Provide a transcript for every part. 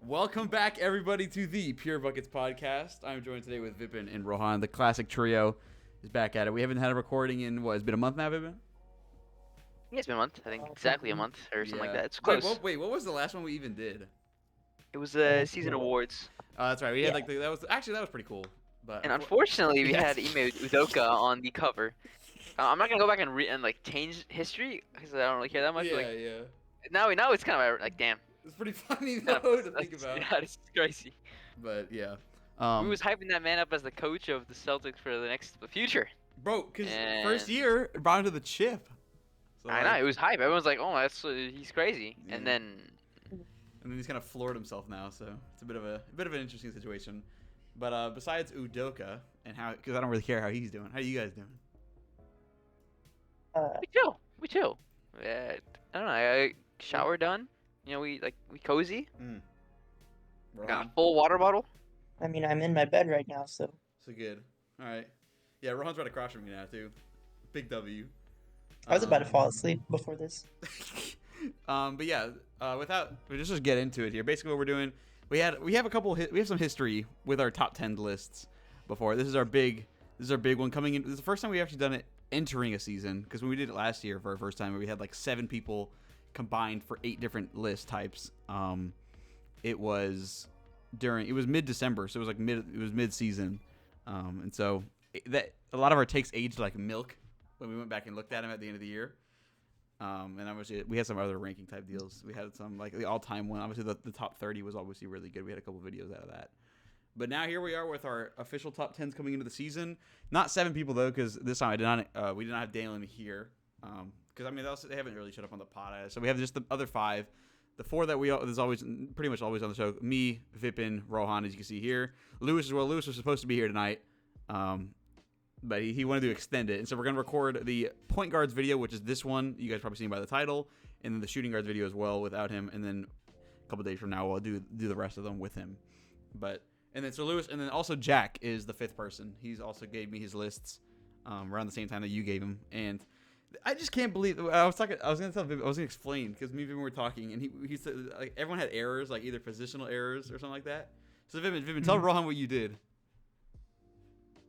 Welcome back, everybody, to the Pure Buckets podcast. I'm joined today with Vipin and Rohan. The classic trio is back at it. We haven't had a recording in, it's been a month now, Vipin? Yeah, it's been a month. I think exactly a month or something like that. It's Wait, close. what was the last one we even did? It was season Yeah. awards. Oh, that's right. We had that was pretty cool. But And unfortunately, we Yes. had Ime Udoka on the cover. I'm not gonna go back and like change history because I don't really care that much. Yeah, Like yeah. now it's kind of like damn. It's pretty funny Kind though of, to think about. Yeah, it's crazy. But yeah. We was hyping that man up as the coach of the Celtics for the future. Bro, because first And- year brought him to the chip. So, I know it was hype. Everyone's like, "Oh, he's crazy," Yeah. and then And then he's kind of floored himself now, so it's a bit of an interesting situation. But besides Udoka and how, because I don't really care how he's doing. How are you guys doing? we chill. We chill. I don't know. I shower done. You know, we cozy. Got a Rohan? full water bottle. I mean, I'm in my bed right now, so So good. All right. Yeah, Rohan's right across from me now too. Big W. I was about to fall asleep before this. But yeah, we'll just get into it here. Basically, what we're doing, we have some history with our top 10 lists before. This is our big one coming in. This is the first time we've actually done it entering a season, because when we did it last year for our first time, we had like 7 people combined for 8 different list types. It was mid-December, so it was mid-season, and so that a lot of our takes aged like milk when we went back and looked at them at the end of the year. And obviously we had some other ranking type deals. We had some like the all-time one. Obviously the top 30 was obviously really good. We had a couple videos out of that. But now here we are with our official top 10s coming into the season. Not 7 people though, because this time we did not have Dalen here. Because I mean they haven't really shut up on the pod. So we have just the other 5. The 4 that there's always pretty much always on the show. Me, Vipin, Rohan, as you can see here. Lewis as well. Lewis was supposed to be here tonight. But he wanted to extend it. And so we're going to record the point guards video, which is this one. You guys probably seen by the title. And then the shooting guards video as well without him. And then a couple days from now, we'll do the rest of them with him. And then so Lewis, and then also Jack is the 5th person. He's also gave me his lists around the same time that you gave him. And I just can't believe, I was going to explain, because me and Vipin were talking. And he said, like, everyone had errors, like either positional errors or something like that. So Vipin, tell Rohan what you did.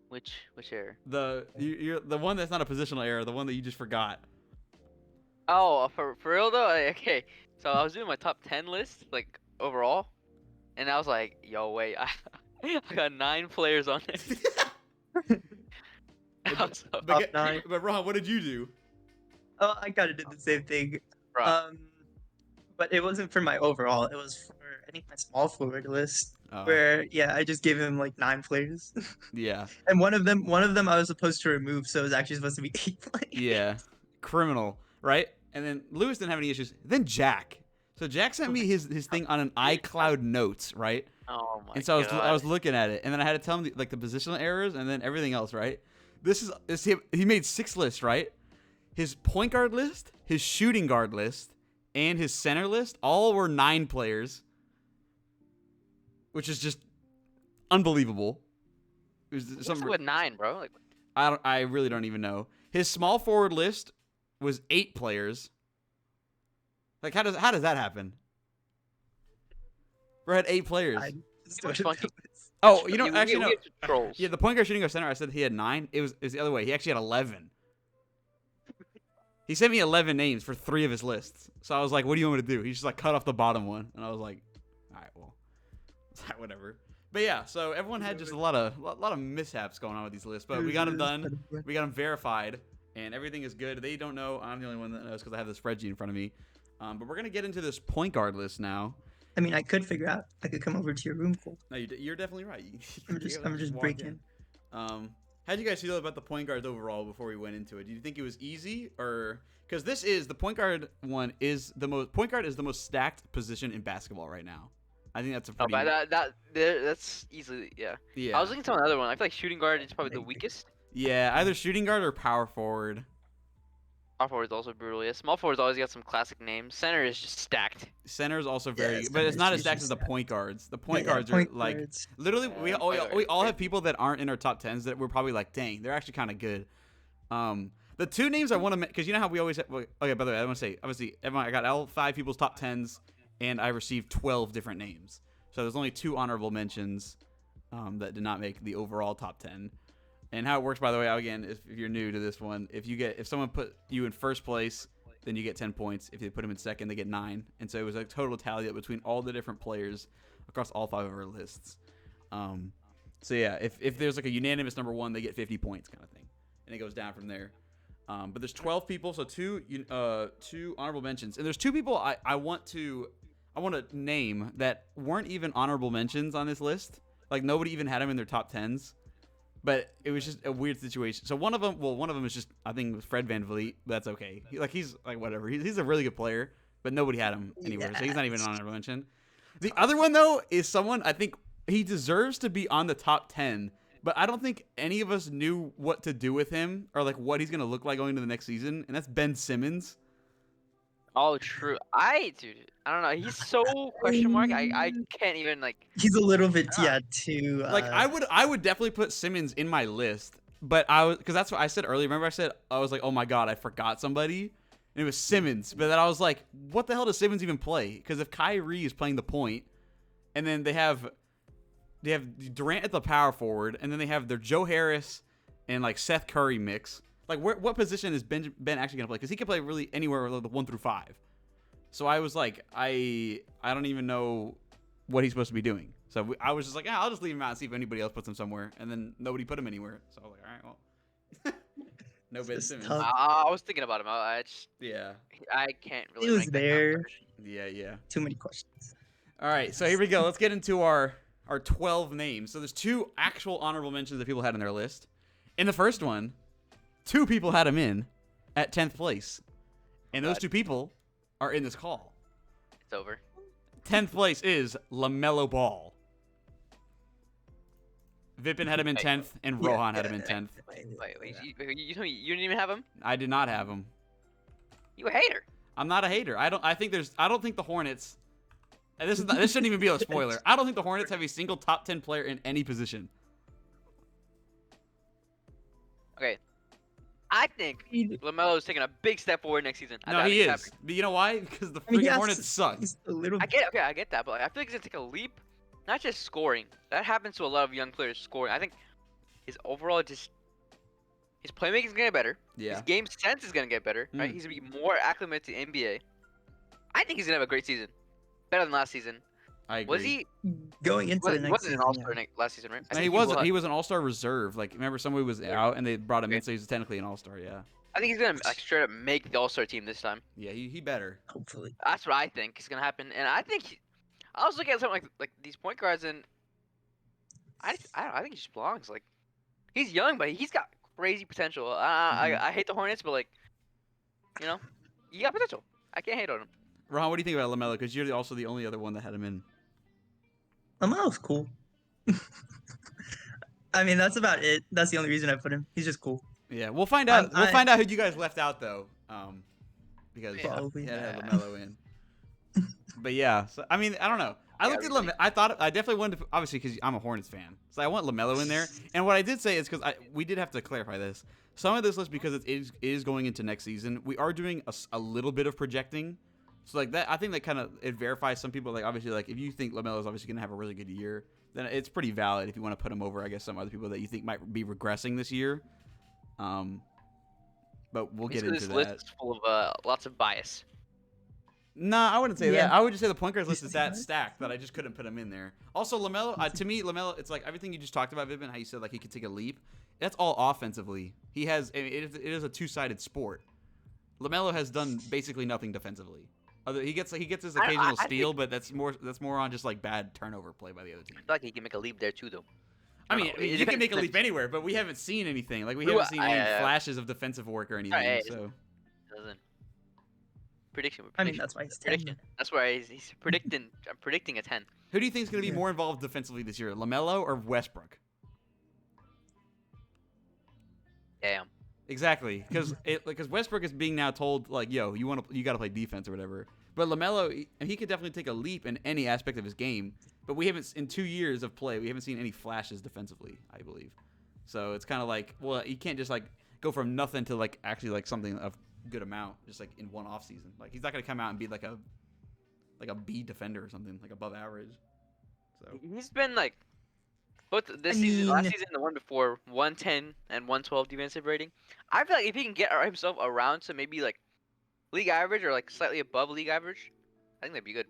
Which error? You're the one that's not a positional error, the one that you just forgot. Oh, for real though? Okay. So I was doing my top 10 list, like overall, and I was like, yo, wait, I got 9 players on it. But Rohan, what did you do? Oh, I kind of did the same thing. Bruh. But it wasn't for my overall. It was for I think my small forward list, Oh. where I just gave him like 9 players, Yeah. and one of them I was supposed to remove, so it was actually supposed to be 8 players. Yeah. Criminal, right? And then Lewis didn't have any issues. Then Jack. So Jack sent me his thing on an iCloud Notes, right? Oh my And so god. I was looking at it, and then I had to tell him the positional errors and then everything else, right? This is him. He made 6 lists, right? His point guard list, his shooting guard list, and his center list all were 9 players, which is just unbelievable. It was What's something with 9, bro? Like, I really don't even know. His small forward list was 8 players. Like how does that happen? We had 8 players. I Too much funky. Oh, you know, actually no. we had trolls. Yeah, the point guard, shooting guard, center. I said he had 9. It was the other way. He actually had 11. He sent me 11 names for 3 of his lists. So I was like, "What do you want me to do?" He just like cut off the bottom one, and I was like, "All right, well, whatever." But yeah, so everyone had just a lot of mishaps going on with these lists, but we got them done. We got them verified, and everything is good. They don't know. I'm the only one that knows because I have the spreadsheet in front of me. But we're gonna get into this point guard list now. I mean, I could figure out. I could come over to your room, Cole. No, you're definitely right. I'm just walk breaking. How'd you guys feel about the point guards overall before we went into it? Do you think it was easy, or because this is the point guard one is the most point guard is the most stacked position in basketball right now? I think that's a Oh, pretty. but that's easily, yeah. Yeah. I was looking at another one. I feel like shooting guard is probably the weakest. Yeah, either shooting guard or power forward. Power forward is also brutal. Yeah, small forward's always got some classic names. Center is just stacked. Center is also Yeah, very, it's but it's not as usually stacked as the stacked. point guards. The point Yeah, guards point are like guards. literally Yeah, we point guards all are have people that aren't in our top 10s that we're probably like, dang, they're actually kind of good. The 2 names I want to because you know how we always have, okay. By the way, I want to say obviously everyone I got all 5 people's top 10s and I received 12 different names. So there's only 2 honorable mentions that did not make the overall top 10. And how it works, by the way, again, if you're new to this one, if someone put you in first place, then you get 10 points. If they put them in second, they get 9. And so it was a total tally up between all the different players across all 5 of our lists. So yeah, if there's like a unanimous number 1, they get 50 points kind of thing, and it goes down from there. But there's 12 people, so two honorable mentions, and there's 2 people I want to name that weren't even honorable mentions on this list. Like nobody even had them in their top 10s. But it was just a weird situation. So one of them is just, I think it was Fred VanVleet. That's okay. He's like whatever. He's a really good player, but nobody had him anywhere, so he's not even an honorable mention. The other one though is someone I think he deserves to be on the top 10, but I don't think any of us knew what to do with him or like what he's gonna look like going into the next season, and that's Ben Simmons. Oh, true. I don't know. He's so question mark. I can't even like. He's a little bit too. Like I would definitely put Simmons in my list, but because that's what I said earlier. Remember I said I was like, oh my god, I forgot somebody, and it was Simmons. But then I was like, what the hell does Simmons even play? Because if Kyrie is playing the point, and then they have Durant at the power forward, and then they have their Joe Harris and like Seth Curry mix. Like, what position is Ben actually going to play? Because he can play really anywhere with the 1 through 5. So I was like, I don't even know what he's supposed to be doing. So I was just like, I'll just leave him out and see if anybody else puts him somewhere. And then nobody put him anywhere. So I was like, all right, well. No Ben Simmons. I was thinking about him. I can't really. He was rank that there. down. Yeah. Too many questions. All right, so here we go. Let's get into our 12 names. So there's 2 actual honorable mentions that people had on their list. In the first one, 2 people had him in at 10th place. And those 2 people are in this call. It's over. 10th place is LaMelo Ball. Vipin had him in 10th, and Rohan had him in 10th. Wait, you didn't even have him? I did not have him. You a hater? I'm not a hater. I don't think the Hornets. And this shouldn't even be a spoiler. I don't think the Hornets have a single top 10 player in any position. Okay. I think LaMelo is taking a big step forward next season. No, he is. But you know why? Because the freaking Hornets suck. I get that, but I feel like he's gonna take a leap, not just scoring. That happens to a lot of young players scoring. I think his overall his playmaking is gonna get better. Yeah. His game sense is gonna get better. Right? He's gonna be more acclimated to NBA. I think he's gonna have a great season, better than last season. I agree. Was he going into the next wasn't season? an All-Star last season, right? No, he wasn't. He was an All-Star reserve. Like, remember somebody was out and they brought him in, so he's technically an All-Star. Yeah. I think he's gonna like straight up make the All-Star team this time. Yeah, he better. Hopefully. That's what I think is gonna happen, and I think I was looking at something like these point guards, and I think he just belongs. Like, he's young, but he's got crazy potential. I hate the Hornets, but like, you know, he got potential. I can't hate on him. Rohan, what do you think about LaMelo? Because you're also the only other one that had him in. LaMelo's cool. I mean, that's about it. That's the only reason I put him. He's just cool. Yeah, we'll find out. We'll find out who you guys left out though, because Probably. had LaMelo in. But yeah, so I mean, I don't know. I looked at LaMelo. I definitely wanted to, obviously because I'm a Hornets fan, so I want LaMelo in there. And what I did say is because we did have to clarify this. Some of this list, because it is going into next season, we are doing a little bit of projecting. So like that, I think that kind of it verifies some people. Like obviously, like if you think LaMelo is obviously going to have a really good year, then it's pretty valid if you want to put him over, I guess, some other people that you think might be regressing this year. But we'll get into this that. list is full of lots of bias. Nah, I wouldn't say Yeah. that. I would just say the point guards list is that stacked that I just couldn't put him in there. Also, LaMelo, to me, LaMelo, it's like everything you just talked about, Vivin, how you said like he could take a leap. That's all offensively. He has. It is a two-sided sport. LaMelo has done basically nothing defensively. He gets his occasional steal, but that's more on just like bad turnover play by the other team. I feel like he can make a leap there too, though. I mean, you can make a leap anywhere, but we haven't seen anything. Like we haven't seen any flashes of defensive work or anything. So doesn't. Prediction. I mean, that's why he's 10. prediction. That's why he's predicting. I'm predicting a 10. who do you think is going to be more involved defensively this year, LaMelo or Westbrook? Damn. Exactly, because Westbrook is being now told like, yo, you got to play defense or whatever. But LaMelo, he could definitely take a leap in any aspect of his game. But we haven't, in 2 years of play, we haven't seen any flashes defensively, I believe. So it's kind of like, well, you can't just like go from nothing to like actually like something of good amount just like in one off season. Like he's not gonna come out and be like a B defender or something, like above average. So He's been like both this I season, last mean- season, and the one before, 110 and 112 defensive rating. I feel like if he can get himself around to maybe like league average or like slightly above league average, I think that'd be good.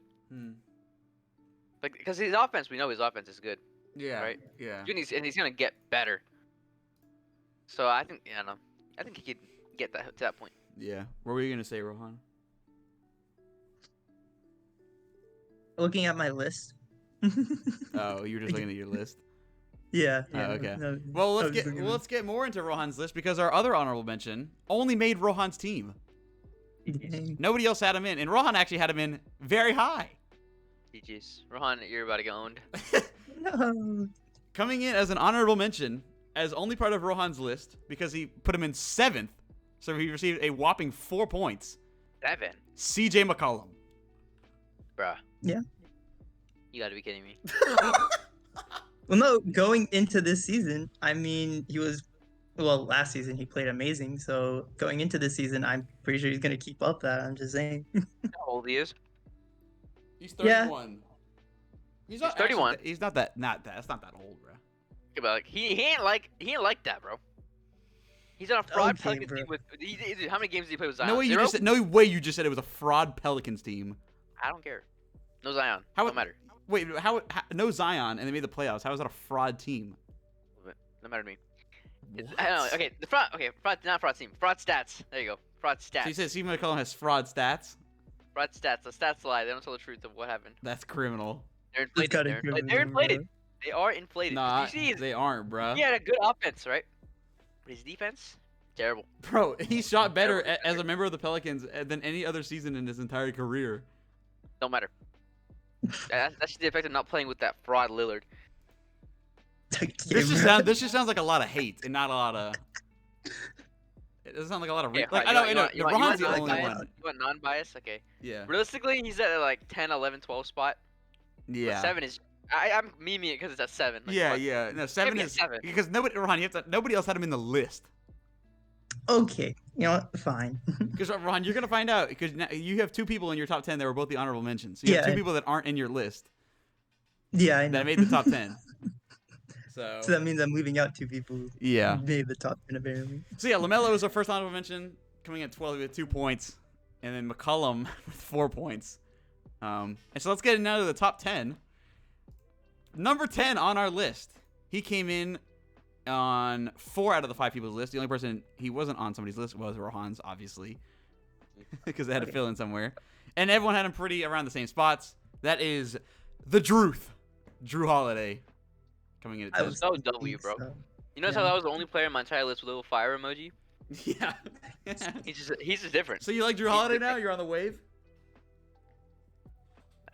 Like because his offense, we know his offense is good, yeah, right? yeah. And he's gonna get better. So I think I don't know. I think he could get that to that point. Yeah. What were you gonna say, Rohan? Looking at my list. Oh, you were just looking at your list. Yeah. Oh, okay. no, Well, I let's was get looking well, at- let's get more into Rohan's list because our other honorable mention only made Rohan's team. Dang. Nobody else had him in, and Rohan actually had him in very high. GG's. Rohan, you're about to get owned. No. Coming in as an honorable mention, as only part of Rohan's list because he put him in 7th, so he received a whopping 4 points. 7, CJ McCollum. bruh. Yeah. You gotta be kidding me. Well, no, going into this season, I mean, last season he played amazing. So going into this season, I'm pretty sure he's going to keep up that. I'm just saying. How old he is? He's Yeah. 31. He's He's 31. He's not that. That's not that old, bro. But like he ain't like that, bro. He's on a fraud Okay, Pelicans bro. team with. How many games did he play with Zion? No way. Zero? No way. You just said it was a fraud Pelicans team. I don't care. No Zion. How Don't matter. Wait, how no Zion and they made the playoffs? How is that a fraud team? No matter to me. What? I don't know. Okay, the fraud. Okay, fraud. Not fraud team. Fraud stats. There you go. Fraud stats. So you said Steve McCollum has fraud stats? Fraud stats. The stats lie. They don't tell the truth of what happened. That's criminal. They're It's inflated. gotta They're be inflated. They're criminal, inflated. They are inflated. Nah, You see, they aren't, bro. he had a good offense, right? But his defense, terrible. Bro, he shot better as a member of the Pelicans than any other season in his entire career. Don't matter. That's the effect of not playing with that fraud Lillard. This just sounds like a lot of hate and not a lot of. It doesn't sound like a lot of. Okay, Like, fine. I know. You want Rohan's the only non-bias? one. You want non-bias? Okay. Yeah. Realistically, he's at like 10, 11, 12 spot. But Yeah. 7 is. I'm memeing it because it's at 7. Like, Yeah, fuck. yeah. No, 7 me a is 7. because nobody else had him in the list. Okay, you know what? Fine. Because Ron, you're gonna find out because you have 2 people in your top 10 that were both the honorable mentions. So you have Yeah. 2 people that aren't in your list Yeah, I know. that made the top 10. So So that means I'm leaving out 2 people who yeah. made the top 10 apparently. So yeah, LaMelo is our first honorable mention, coming at 12 with 2 points, and then McCollum with 4 points. And so let's get into the top 10. Number 10 on our list. He came in on 4 out of the 5 people's list. The only person he wasn't on somebody's list was Rohan's, obviously, because they had to fill in somewhere. And everyone had him pretty around the same spots. That is the Druth, Drew Holiday, coming in at I 10. was No W, bro. so. You notice how that was the only player in my entire list with a little fire emoji? Yeah. He's just different. So you like Drew He's Holiday now? different. You're on the wave?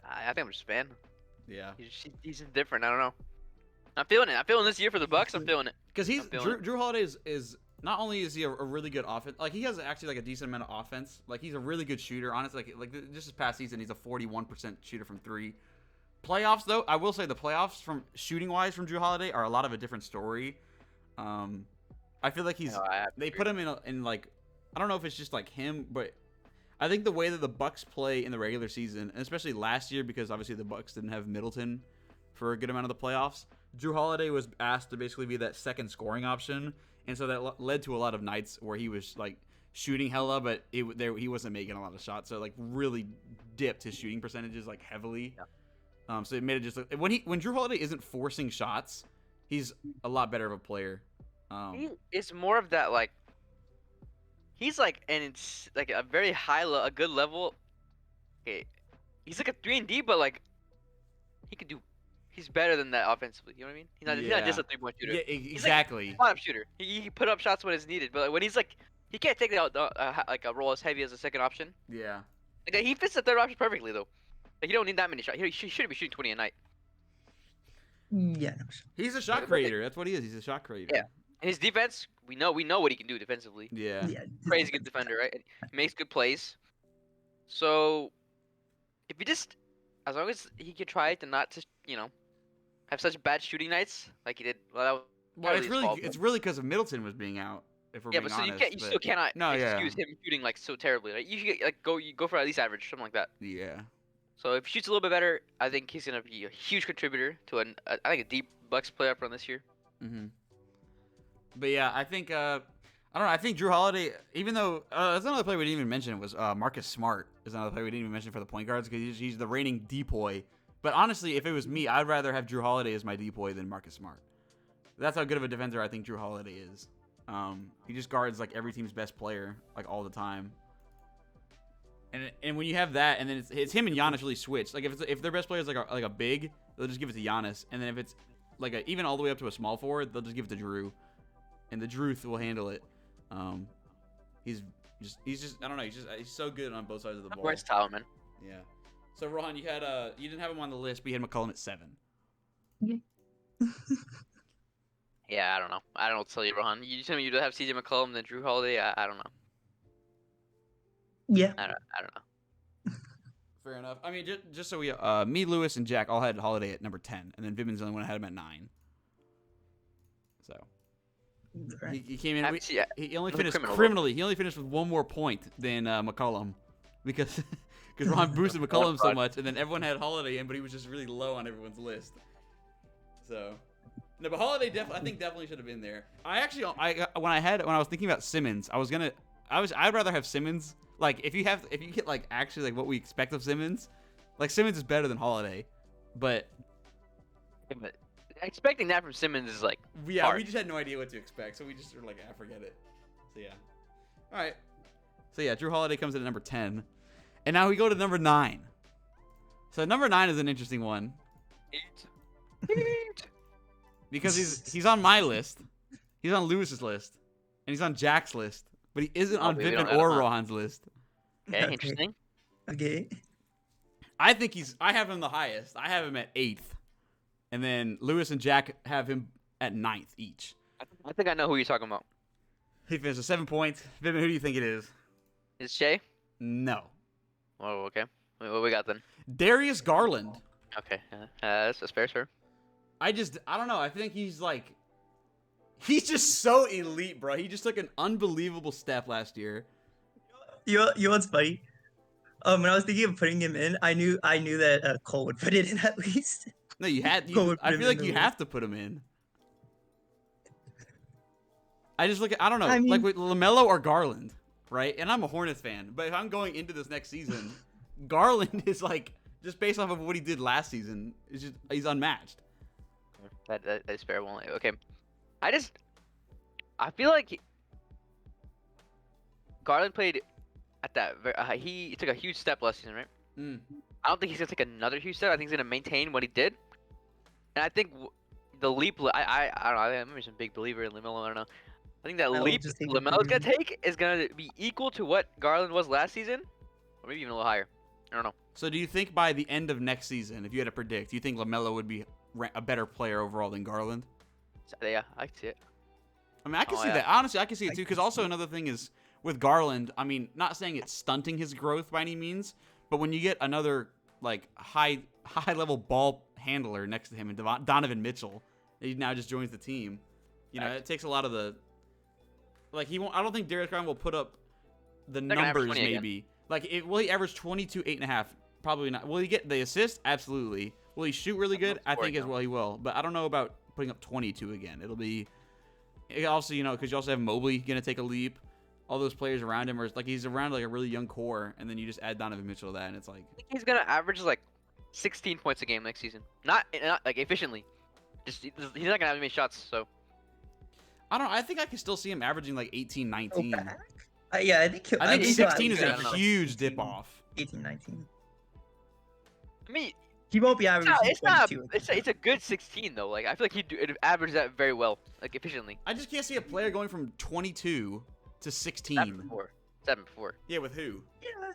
I think I'm just a fan. Yeah. He's just different. I don't know. I'm feeling it. I'm feeling this year for the Bucks. I'm feeling it. Because I'm feeling Drew Holiday is not only is he a really good offense, like he has actually like a decent amount of offense. Like he's a really good shooter. Honestly, like just this past season, he's a 41% shooter from 3. Playoffs though, I will say the playoffs from shooting wise from Drew Holiday are a lot of a different story. I feel like they put him in like I don't know if it's just like him, but I think the way that the Bucks play in the regular season, and especially last year because obviously the Bucks didn't have Middleton for a good amount of the playoffs. Drew Holiday was asked to basically be that second scoring option, and so that led to a lot of nights where he was like shooting hella, but he wasn't making a lot of shots, so like really dipped his shooting percentages like heavily. Yeah. So it made it just like, when Drew Holiday isn't forcing shots, he's a lot better of a player. It's more of that like. He's like, and it's like a very a good level. Okay, he's like a 3-and-D, but like he could do. He's better than that offensively. You know what I mean? He's not just a 3-point shooter. Yeah, exactly. He's like a spot-up shooter. He can put up shots when it's needed, but like, when he's like, he can't take like a role as heavy as a second option. Yeah. Like he fits the third option perfectly though. Like you don't need that many shots. He shouldn't be shooting 20 a night. Yeah, no. He's a shot creator. That's what he is. He's a shot creator. Yeah. And his defense, we know what he can do defensively. Yeah. Yeah. Crazy good defender, right? And he makes good plays. So, if you just, as long as he can try to not to, have such bad shooting nights like he did. Well, that was Well, partly his fault, it's really because of Middleton was being out. If we're yeah, being but so honest, you still cannot No, yeah. excuse him shooting like so terribly. Like you should go for at least average, something like that. Yeah. So if he shoots a little bit better, I think he's gonna be a huge contributor to I think a deep Bucks playoff run this year. Mm-hmm. But yeah, I think I don't know. I think Drew Holiday, even though that's another player we didn't even mention, was Marcus Smart is another player we didn't even mention for the point guards because he's the reigning depoy. But honestly, if it was me, I'd rather have Drew Holiday as my depoy than Marcus Smart. That's how good of a defender I think Drew Holiday is. He just guards like every team's best player like all the time. And when you have that, and then it's him and Giannis really switch. Like if their best player is like a big, they'll just give it to Giannis, and then if it's like even all the way up to a small forward, they'll just give it to Drew, and the Druth will handle it. He's just I don't know. He's so good on both sides of the ball. Versatile, man. Yeah. So Rohan, you didn't have him on the list, but you had McCollum at 7. Yeah, I don't know. I don't know what to tell you, Rohan. You tell me you'd have CJ McCollum than Drew Holiday. I don't know. Yeah. I don't know. Fair enough. I mean, just so we me, Lewis, and Jack all had Holiday at number 10, and then Vibben's the only one that had him at 9. So. Right. He came in. He only I'm a finished criminal. criminally. He only finished with one more point than McCollum, because Ron boosted McCollum so much, and then everyone had Holiday in, but he was just really low on everyone's list. So, no, but Holiday definitely should have been there. When I was thinking about Simmons, I'd rather have Simmons. Like if you get like actually like what we expect of Simmons, like Simmons is better than Holiday, but. Expecting that from Simmons is like Yeah, hard. we just had no idea what to expect, so we just were like, forget it. So yeah. All right. So yeah, Drew Holiday comes in at number 10, and now we go to number 9. So number 9 is an interesting one because he's on my list, he's on Lewis's list, and he's on Jack's list, but he isn't on we Vipin don't have or him on. Rohan's list. Okay, interesting. Okay. I have him the highest. I have him at 8th, and then Lewis and Jack have him at 9th each. I think I know who you're talking about. He finished with 7 points. Vipin, who do you think it is? Is it Shay? No. Oh, okay. What we got then? Darius Garland. Okay, that's fair, sir. I don't know. I think he's just so elite, bro. He just took an unbelievable step last year. You know what's funny? When I was thinking of putting him in, I knew that Cole would put it in at least. No, you had. Cole would I put him feel like in you the have to put him in. I just look at. I don't know. I mean- like with LaMelo or Garland, right? And I'm a Hornets fan, but if I'm going into this next season, Garland is like just based off of what he did last season. He's unmatched. That's fair. Well, okay. I feel like Garland played at that. He took a huge step last season, right? Mm. I don't think he's gonna take another huge step. I think he's gonna maintain what he did, and I think the leap. I don't know. I'm just a big believer in LaMelo. I don't know. I think that I will leap just take a LaMelo's gonna big- take is gonna be equal to what Garland was last season, or maybe even a little higher. I don't know. So do you think by the end of next season, if you had to predict, do you think LaMelo would be a better player overall than Garland? So, yeah, I can see it. I mean, I can Oh, see yeah. that. Honestly, I can see it I too. can Because see also it. another thing is with Garland. I mean, not saying it's stunting his growth by any means, but when you get another like high level ball handler next to him, and Donovan Mitchell, he now just joins the team. You know, it takes a lot of the. Like he won't. I don't think Darius Garland will put up the They're gonna average numbers. 20 again. Maybe will he average 22, 8.5? Probably not. Will he get the assist? Absolutely. Will he shoot really good? I think as well he will. But I don't know about putting up 22 again. It'll be. It also, because you also have Mobley gonna take a leap. All those players around him are like he's around like a really young core, and then you just add Donovan Mitchell to that, and it's like I think he's gonna average like 16 points a game next season. Not like efficiently. Just he's not gonna have many shots. So I don't know. I think I can still see him averaging like 18, 19. Go back? Yeah, I think. I think he'll at 16 is least I a don't know. huge dip off. 18, 19. I mean, He won't be averaging it's not. 22. It's a good 16 though. Like I feel like he'd average that very well, like efficiently. I just can't see a player going from 22 to 16. 7 before. Yeah, with who? Yeah.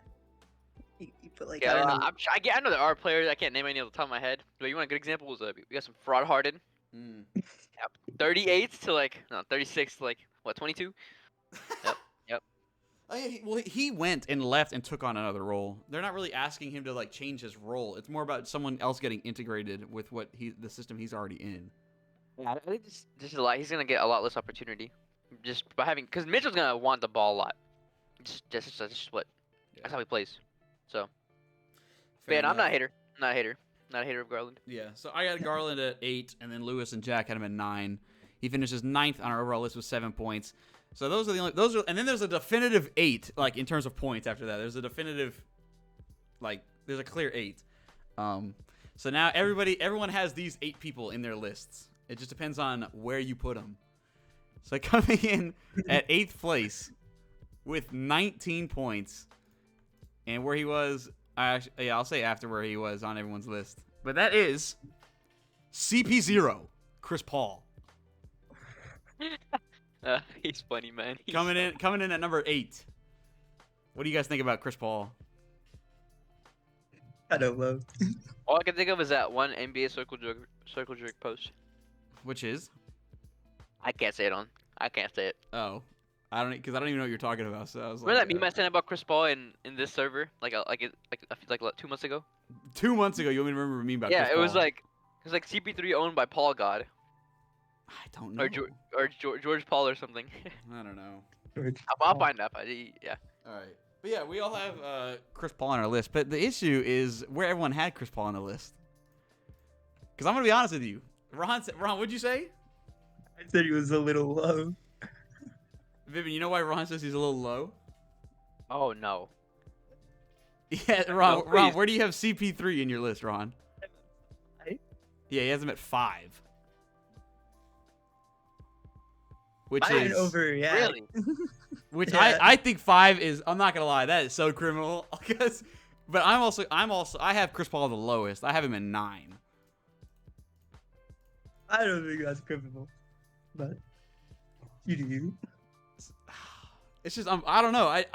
You put like Yeah, I don't know. I know there are players. I can't name any off the top of my head. But you want a good example? We got some fraud Harden. Mm. 38 to like no 36 to like what 22? Oh, yeah, he went and left and took on another role. They're not really asking him to like change his role. It's more about someone else getting integrated with the system he's already in. Yeah, I think just a lot. He's gonna get a lot less opportunity, just by having because Mitchell's gonna want the ball a lot. Just what that's how he plays. So Fair Man, I'm not a enough. hater. Not a hater. Not a hater of Garland. Yeah, so I got Garland at 8, and then Lewis and Jack had him at 9. He finishes 9th on our overall list with 7 points. So those are the only and then there's a definitive 8, like in terms of points after that. There's a definitive, like there's a clear 8. So now everyone has these 8 people in their lists. It just depends on where you put them. So coming in at 8th place with 19 points, and where he was, I'll say after where he was on everyone's list. But that is CP0, Chris Paul. He's funny, man. Coming in at number 8. What do you guys think about Chris Paul? I don't know. All I can think of is that one NBA circle jerk post. Which is? I can't say it. Oh, because I don't even know what you're talking about. So I was Remember like, that meme I sent about Chris Paul in this server, like 2 months ago? 2 months ago, you want me to remember a meme about Yeah, Chris it was Paul? like CP3 owned by Paul God I don't know. or George Paul or something. I don't know. I'll find out. Yeah. All right. But yeah, we all have Chris Paul on our list. But the issue is where everyone had Chris Paul on the list. Because I'm going to be honest with you. Ron, what'd you say? I said he was a little low. Vivian, you know why Ron says he's a little low? Oh no. Yeah, Ron, No, Ron, please. where do you have CP3 in your list, Ron? Five? Yeah, he has him at 5. Which Mine is over, yeah. Really? which Yeah. I think 5 is, I'm not gonna lie, that is so criminal. But I have Chris Paul the lowest. I have him at 9. I don't think that's criminal, but you do you. It's just I don't know. I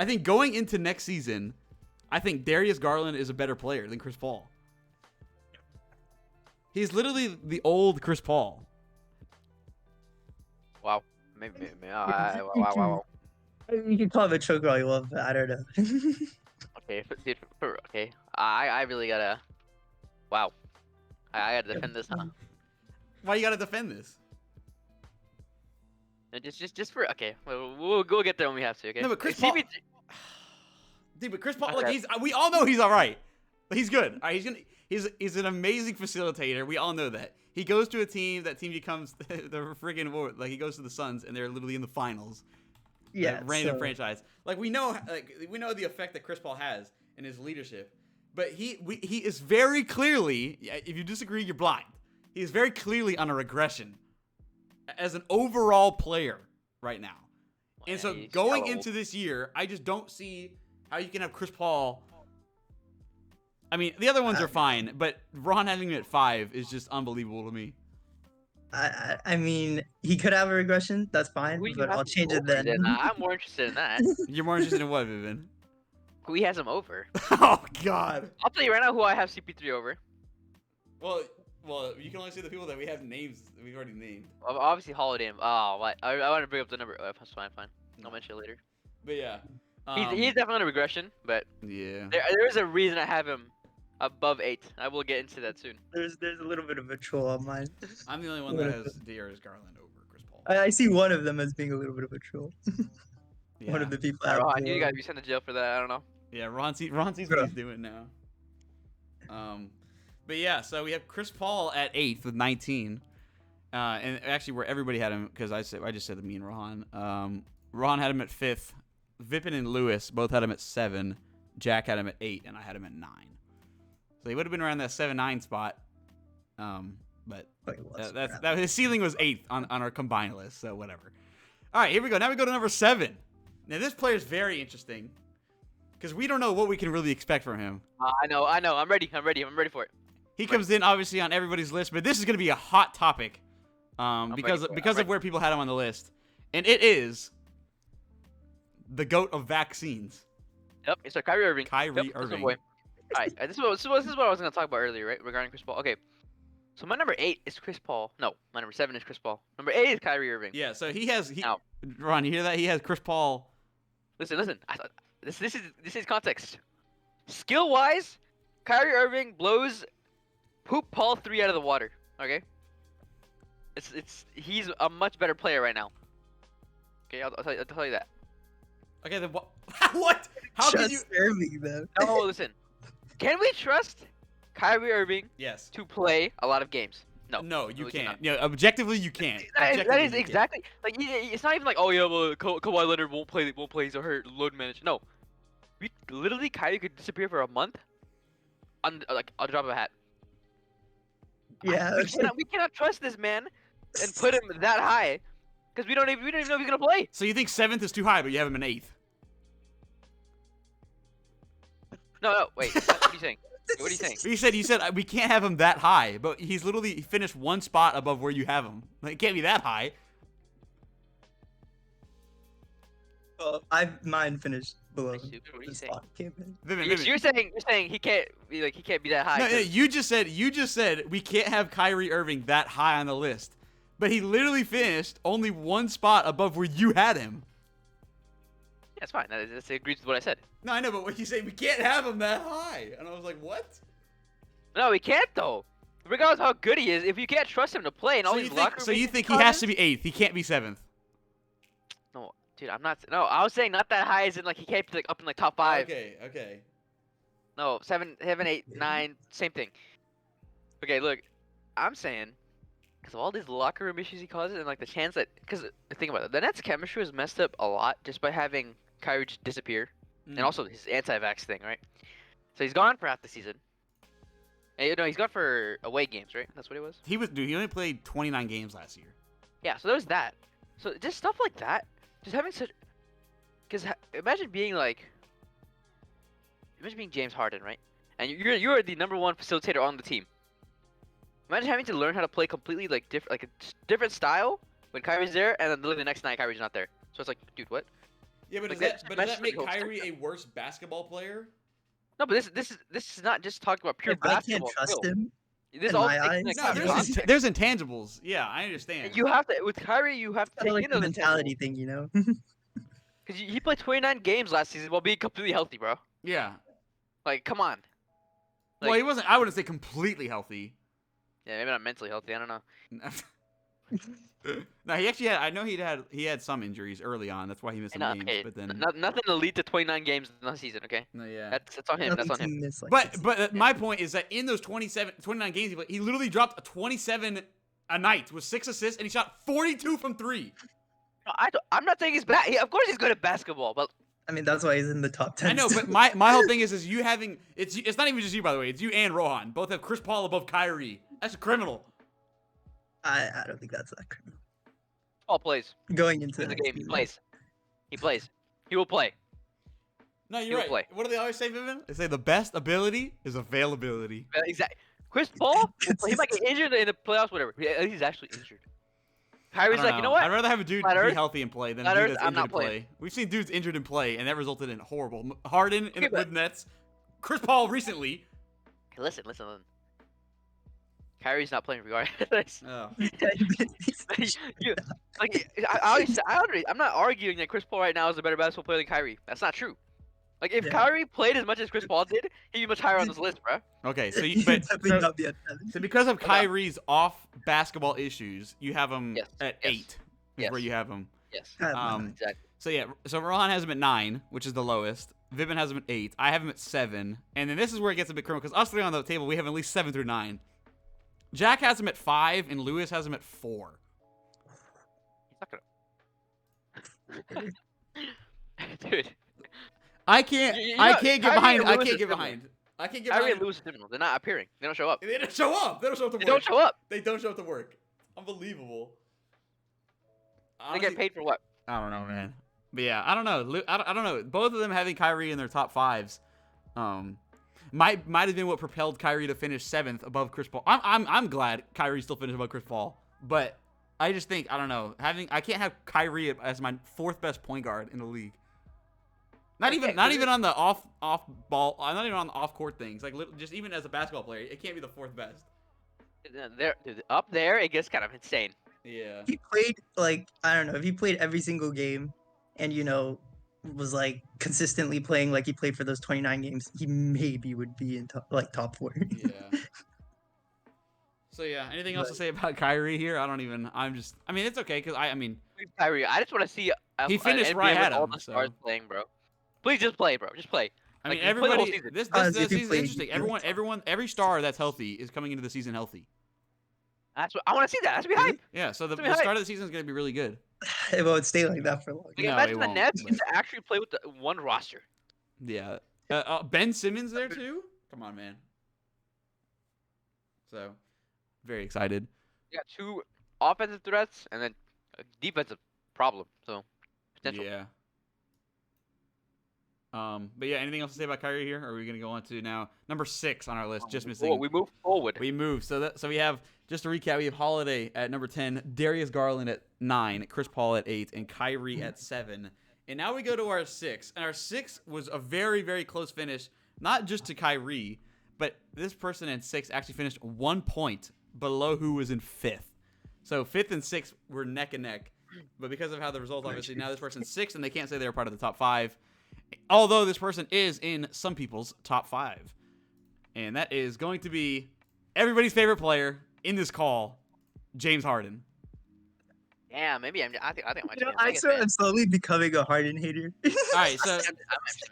think going into next season, I think Darius Garland is a better player than Chris Paul. He's literally the old Chris Paul. Wow. Maybe. Wow. You can call him a choker all you want, but I don't know. Okay, dude. Okay. I really gotta. Wow. I gotta defend this, huh? Why you gotta defend this? Just for okay. We'll get there when we have to. Okay. No, but Chris Like, Paul. CP3 Dude, but Chris Paul, Okay. we all know he's all right. He's good. All right, he's an amazing facilitator. We all know that. He goes to a team. That team becomes the friggin' like he goes to the Suns, and they're literally in the finals. Yeah, That random so- franchise. Like we know the effect that Chris Paul has in his leadership. But he is very clearly. If you disagree, you're blind. He is very clearly on a regression as an overall player right now. And so he's going shallow. into this year, I just don't see how you can have Chris Paul. I mean, the other ones are fine, but Ron having him at 5 is just unbelievable to me. I mean, he could have a regression. That's fine, Who do you but have I'll him change it over then. I'm more interested in that. You're more interested in what, Vivian? Who he has him over? Oh God. I'll tell you right now who I have CP3 over. Well, you can only see the people that we have names that we've already named. Obviously Holiday. Oh, what? I want to bring up the number. Oh, that's fine. I'll mention it later. But yeah. He's definitely on a regression, but Yeah. there is a reason I have him above 8. I will get into that soon. There's a little bit of a troll on mine. I'm the only one that has Darius Garland over Chris Paul. I see one of them as being a little bit of a troll. Yeah. One of the people. I out you there. gotta be sent to jail for that. I don't know. Yeah, Ron sees what he's doing now. But yeah, so we have Chris Paul at 8th with 19. And actually where everybody had him, because I just said me and Rohan. Ron had him at 5th. Vipin and Lewis both had him at 7. Jack had him at 8, and I had him at 9. So he would have been around that 7-9 spot. But his ceiling was 8th on our combined list, so whatever. All right, here we go. Now we go to number 7. Now this player is very interesting because we don't know what we can really expect from him. I know. I'm ready for it. He comes in obviously on everybody's list, but this is going to be a hot topic because of where people had him on the list, and it is the GOAT of vaccines. Yep, it's Kyrie Irving. Kyrie That's my Irving. boy. Alright, this is what I was gonna talk about earlier, right? Regarding Chris Paul. Okay, so my number 8 is Chris Paul. No, my number 7 is Chris Paul. Number 8 is Kyrie Irving. Yeah, so Now- Ron, you hear that? He has Chris Paul. Listen. This is context. Skill wise, Kyrie Irving blows poop Paul 3 out of the water. Okay. He's a much better player right now. Okay, I'll tell you that. Okay, then what? What? How can Trust you? Irving though. No, listen. Can we trust Kyrie Irving Yes. to play a lot of games? No. No, you we can't. cannot. Yeah, objectively, you can't. That Objectively, is you can't. exactly like it's not even like, oh yeah, well Kawhi Leonard won't play. He's hurt. Load manage. No, we literally Kyrie could disappear for a month on like a drop of a hat. Yeah. We cannot trust this man and put him that high because we don't even know if he's gonna play. So you think 7th is too high, but you have him in 8th? No, wait. What are you saying? What are you saying? You said we can't have him that high, but he's literally finished one spot above where you have him. Like, it can't be that high. Mine finished below What are you the saying? spot came in. Vivian. You're saying he can't be that high. No, 'cause- you just said we can't have Kyrie Irving that high on the list, but he literally finished only one spot above where you had him. That's fine. That agrees with what I said. No, I know, but what you say, we can't have him that high, and I was like, what? No, we can't though. Regardless of how good he is, if you can't trust him to play and all these locker room So you issues think he he has to causes- be 8th? He can't be 7th. No, dude, I'm not. No, I was saying not that high as in like he can't be like up in like top 5. Okay. No, 7, 8, 9, same thing. Okay, look, I'm saying because of all these locker room issues he causes and like the chance that because think about it, the Nets' chemistry was messed up a lot just by having Kyrie just disappear and also his anti-vax thing, right? So he's gone for half the season. And, he's gone for away games, right? That's what it was. He only played 29 games last year. Yeah, so there was that. So just stuff like that, just having such, because imagine being James Harden, right? And you're the #1 facilitator on the team. Imagine having to learn how to play completely like a different style when Kyrie's there, and then literally the next night Kyrie's not there. So it's like, dude, what? Yeah, but Like does that that's make the whole Kyrie a worse basketball player? No, but this is not just talking about pure If I can't basketball. trust skill. him, This in all my takes eyes, into No, there's context. there's intangibles. Yeah, I understand. You have to with Kyrie. You have to kind take of like into the the mentality thing, you know? because he played 29 games last season while being completely healthy, bro. Yeah. Like, come on. Well, Like- he wasn't. I wouldn't say completely healthy. Yeah, maybe not mentally healthy. I don't know. No, he actually had. I know he had some injuries early on. That's why he missed some No, games. hey, But then, nothing to lead to 29 games in the season. Okay, no, yeah. that's on him. That's Nothing on to him. miss, like, But this. my point is that in those 29 games, he literally dropped a 27 a night with 6 assists, and he shot 42 from 3. No, I'm not saying he's bad. Of course he's good at basketball, but I mean, that's why he's in the top 10. I know, but my whole thing is you having it's not even just you, by the way. It's you and Rohan both have Chris Paul above Kyrie. That's a criminal. I don't think that's that criminal. Paul plays. Going into It's a the game. He plays. He plays. He will play. No, you're He'll right. play. What do they always say, Vivian? They say the best ability is availability. Exactly. Chris Paul, he might get injured in the playoffs, whatever. He's actually injured. Kyrie's like, you know what? I'd rather have a dude Flat be Earth? healthy and play than a Flat dude Earth, that's I'm injured not and play. playing. We've seen dudes injured and play, and that resulted in horrible. Harden Okay, but- with Nets, Chris Paul recently. Hey, listen. Kyrie's not playing regardless. Oh. You- like, I'm not arguing that Chris Paul right now is a better basketball player than Kyrie. That's not true. Like, if Yeah. Kyrie played as much as Chris Paul did, he'd be much higher on this list, bro. Okay, so He'd definitely not be at 7. so because of Hold on. Kyrie's off basketball issues, you have him Yes, at yes, 8. Is yes. where you have him. Yes. So Exactly. yeah, so Rohan has him at 9, which is the lowest. Vibin has him at 8. I have him at 7. And then this is where it gets a bit criminal because us three on the table, we have at least 7 through 9. Jack has him at 5, and Lewis has him at 4. He's not gonna. Dude, I can't. You I know, can't get Kyrie behind. and I Lewis can't is get similar. behind. I can't get Kyrie behind. and Lewis are similar. They're not appearing. They don't show up. They don't show up. They don't show up to They work. don't show up. They don't show up to work. Unbelievable. They Honestly, get paid for what? I don't know, man. But yeah, I don't know. I don't know. Both of them having Kyrie in their top 5s, might have been what propelled Kyrie to finish 7th above Chris Paul. I'm glad Kyrie still finished above Chris Paul, but I just think I don't know. I can't have Kyrie as my 4th best point guard in the league. Not even on the off ball. Not even on the off court things. Like just even as a basketball player, it can't be the 4th best. Dude, up there, it gets kind of insane. Yeah. If he played, like, I don't know, if he played every single game and, you know, was, like, consistently playing like he played for those 29 games, he maybe would be in top 4. Yeah. So yeah, anything else to say about Kyrie here? I mean, it's okay because I mean, Kyrie, I just want to see He finished an right NBA with at all him, the stars so. playing, bro. Please just play, bro. Just play. I mean, Just play the whole everybody. season. This Honestly, season's if you play interesting. defense. Every star that's healthy is coming into the season healthy. That's what I want to see. That's be Really? hype. Yeah, so the It's gonna be start of the season is going to be really good. It won't stay like that for long. Like, No, imagine it the won't, Nets but- get to actually play with the one roster. Yeah. Ben Simmons there too? Come on, man. So, very excited. You got 2 offensive threats and then a defensive problem. So potential. Yeah. But yeah, anything else to say about Kyrie here? Or are we gonna go on to now number 6 on our list? Just missing. We move forward. We move. So we have, just to recap, we have Holiday at number 10, Darius Garland at 9, Chris Paul at 8, and Kyrie at 7. And now we go to our 6. And our 6 was a very, very close finish, not just to Kyrie, but this person in 6 actually finished 1 point below who was in 5th. So 5th and 6th were neck and neck. But because of how the results, obviously, now this person's 6th, and they can't say they were part of the top 5. Although this person is in some people's top 5. And that is going to be everybody's favorite player in this call, James Harden. Yeah, maybe I think I'm You know, actually I'm slowly becoming a Harden hater. All right, so I'm just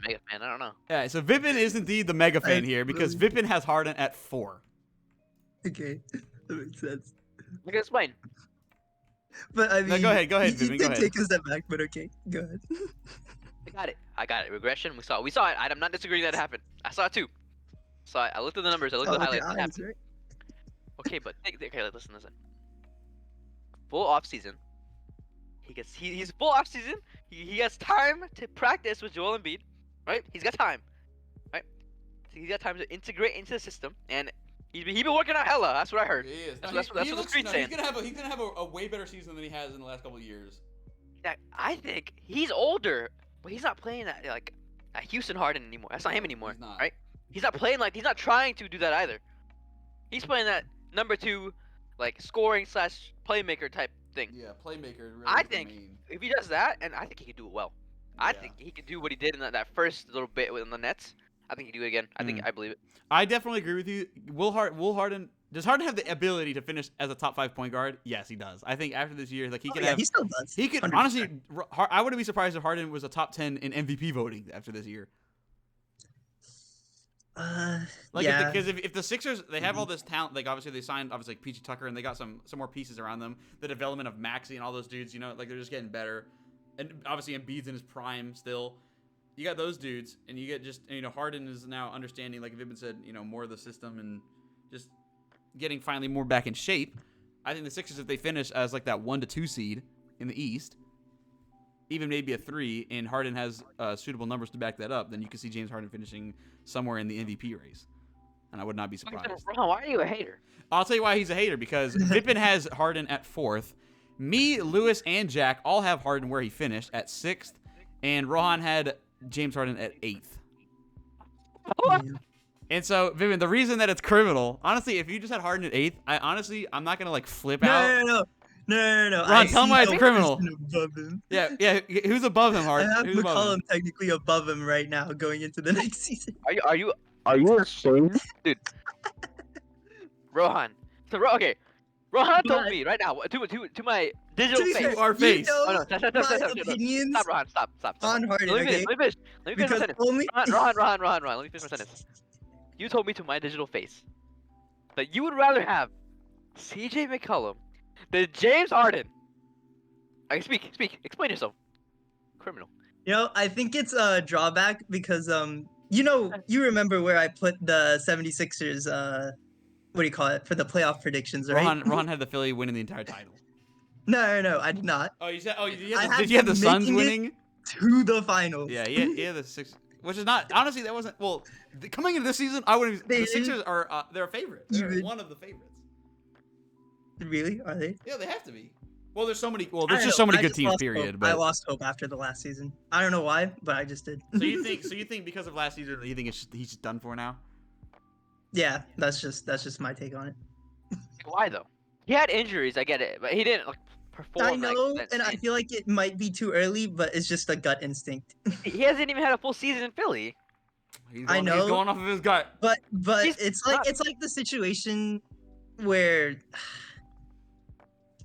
a mega fan. I don't know. yeah, so Vipin is indeed the mega fan here because Vipin has Harden at 4. Okay, that makes sense. I can explain. But I mean, No, go ahead, you Vipin, go can ahead. take a step back, but okay, go ahead. I got it. Regression. We saw it. I'm not disagreeing that it happened. I saw it too. So I looked at the numbers. I looked at the highlights. It happened. right? Okay, but okay, listen. Full off season. He's full off season. He has time to practice with Joel Embiid, right? He's got time, right? He's got time to integrate into the system, and he been working out hella. That's what I heard. He is. That's what the street's saying. He's gonna have a way better season than he has in the last couple of years. Yeah, I think he's older, but he's not playing that like at Houston Harden anymore. That's not him anymore, He's not. right? He's not playing like he's not trying to do that either. He's playing that number 2, like scoring / playmaker type thing. Yeah, playmaker. Really I is the think main. if he does that, and I think he can do it well. I Yeah. think he can do what he did in that first little bit with the Nets. I think he can do it again. I believe it. I definitely agree with you. Will Harden does Harden have the ability to finish as a top 5 point guard? Yes, he does. I think after this year, like he Oh, can yeah, have. he still does. He could 100%. honestly. I wouldn't be surprised if Harden was a top 10 in MVP voting after this year. Like yeah. because if the Sixers, they have all this talent, like obviously they signed like PG Tucker and they got some more pieces around them. The development of Maxey and all those dudes, like they're just getting better. And obviously Embiid's in his prime still. You got those dudes, and you get just Harden is now understanding, like Vibin said, more of the system and just getting finally more back in shape. I think the Sixers, if they finish as like that 1 to 2 seed in the East, even maybe a 3, and Harden has suitable numbers to back that up, then you can see James Harden finishing somewhere in the MVP race. And I would not be surprised. Rohan, why are you a hater? I'll tell you why he's a hater, because Vipin has Harden at 4th. Me, Lewis, and Jack all have Harden where he finished at 6th. And Rohan had James Harden at 8th. And so, Vipin, the reason that it's criminal, honestly, if you just had Harden at 8th, I'm not going to like flip out. No. Ron, tell him why it's criminal. Above him. Yeah. Who's above him, Harden? I have Who's above him? McCollum technically above him right now going into the next season. Are you ashamed, dude? Rohan. Okay. Rohan told me right now to my digital To be face. fair, To our you face. know Oh, no, stop, my no. opinions Stop, Rohan. Stop. on Harden, Let me okay? finish my Because sentence. only Rohan. Let me finish my sentence. You told me to my digital face that you would rather have CJ McCollum than James Harden. I speak. Explain yourself. Criminal. I think it's a drawback because you remember where I put the 76ers what do you call it, for the playoff predictions, right? Rohan had the Philly winning the entire title. No, I did not. Oh, you said. Oh, did you I have, had did you have the them Suns making it winning? To the finals. Yeah, he had the six, which is not honestly that wasn't well. Coming into this season, I wouldn't. They The Sixers didn't are they're a favorite. They're even- one of the favorites. Really? Are they? Yeah, they have to be. Well, there's so many. Well, I there's don't just know, so many I good just teams. lost Period. hope. But I lost hope after the last season. I don't know why, but I just did. so you think because of last season, you think he's just done for now? Yeah, that's just my take on it. Why though? He had injuries. I get it, but he didn't perform. I know, like, and I feel like it might be too early, but it's just a gut instinct. he hasn't even had a full season in Philly. He's I going, know. He's going off of his gut. But He's it's not- like the situation where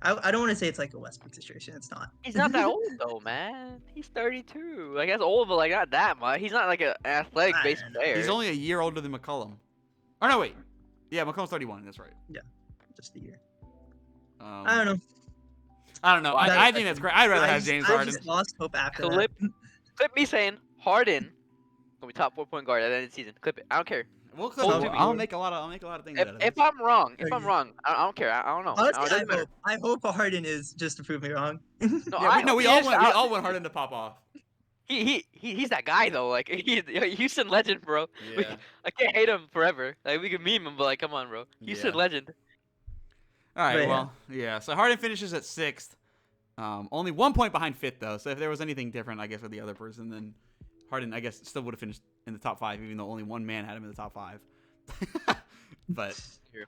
I don't want to say it's like a Westbrook situation. It's not. He's not that old though, man. He's 32. Like that's old, but like not that much. He's not like an athletic I based don't know. player. He's only a year older than McCollum. Oh no, wait. Yeah, McCollum's 31. That's right. Just a year. Um, I don't know. I don't know. I think that's great. I'd rather have James I Harden. just lost hope after Clip, that. clip me saying Harden gonna be top 4-point guard at the end of the season. Clip it. I don't care. We'll clip Hold it. to me. I'll make a lot of things out of If this. I'm wrong, Okay. I don't care. I don't know. Honestly, It doesn't matter. I hope Harden is just to prove me wrong. No, Yeah, I we hope he all is. want Harden to pop off. He's that guy though. Like he's a Houston legend, bro. Yeah. I can't hate him forever. Like we can meme him, but like come on, bro. Houston Yeah. legend. All right. But, yeah. Well, yeah. So Harden finishes at 6th. Only 1 point behind 5th though. So if there was anything different, I guess with the other person, then Harden, I guess, still would have finished in the top 5, even though only one man had him in the top 5. But True.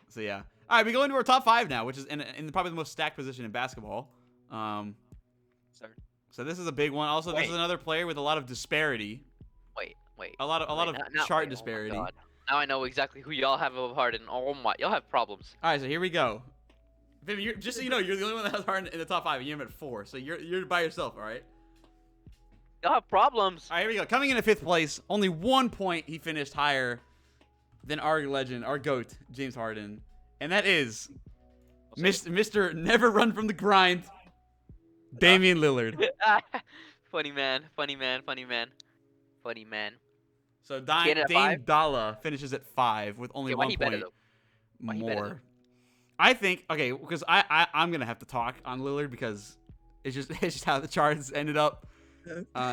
so yeah. All right, we go into our top 5 now, which is in probably the most stacked position in basketball. Sorry. So this is a big one. Also, this is Wait. another player with a lot of disparity, Wait. a lot of chart disparity. Oh my God. Now I know exactly who y'all have of Harden. Oh my, y'all have problems. All right, so here we go. Baby, just so you know, you're the only one that has Harden in the top 5, and you're at 4. So you're by yourself, all right? Y'all have problems. All right, here we go. Coming in at 5th place, only 1 point he finished higher than our legend, our GOAT, James Harden. And that is Mr. Never Run From the Grind, Damian Lillard. Funny man. So Getting at Dame 5? Dalla finishes at 5 with only Okay, why 1 he better, point though? Why he better, more. though? I think, okay, because I'm going to have to talk on Lillard because it's just how the charts ended up.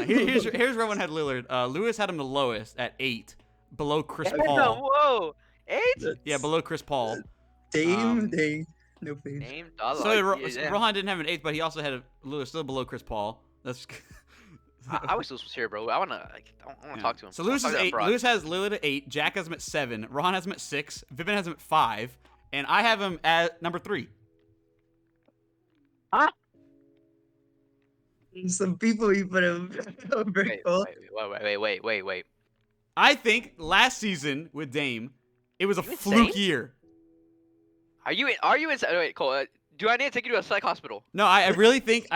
Here's where everyone had Lillard. Lewis had him the lowest at 8, below Chris Damn, Paul. whoa. 8? Yeah, below Chris Paul. Dame, no face. Dame Dollar. So Rohan didn't have an 8th, but he also had Lewis still below Chris Paul. That's. I wish Lewis was here, bro. I wanna talk to him. So Lewis Talk is to that 8. fraud. Lewis has Lillard at 8. Jack has him at 7. Rohan has him at 6. Vipin has him at 5, and I have him at number 3. Some people you put him over Cole. Wait. I think last season with Dame, it was a You fluke insane? year. Are you in? Wait, Cole. Do I need to take you to a psych hospital? No, I really think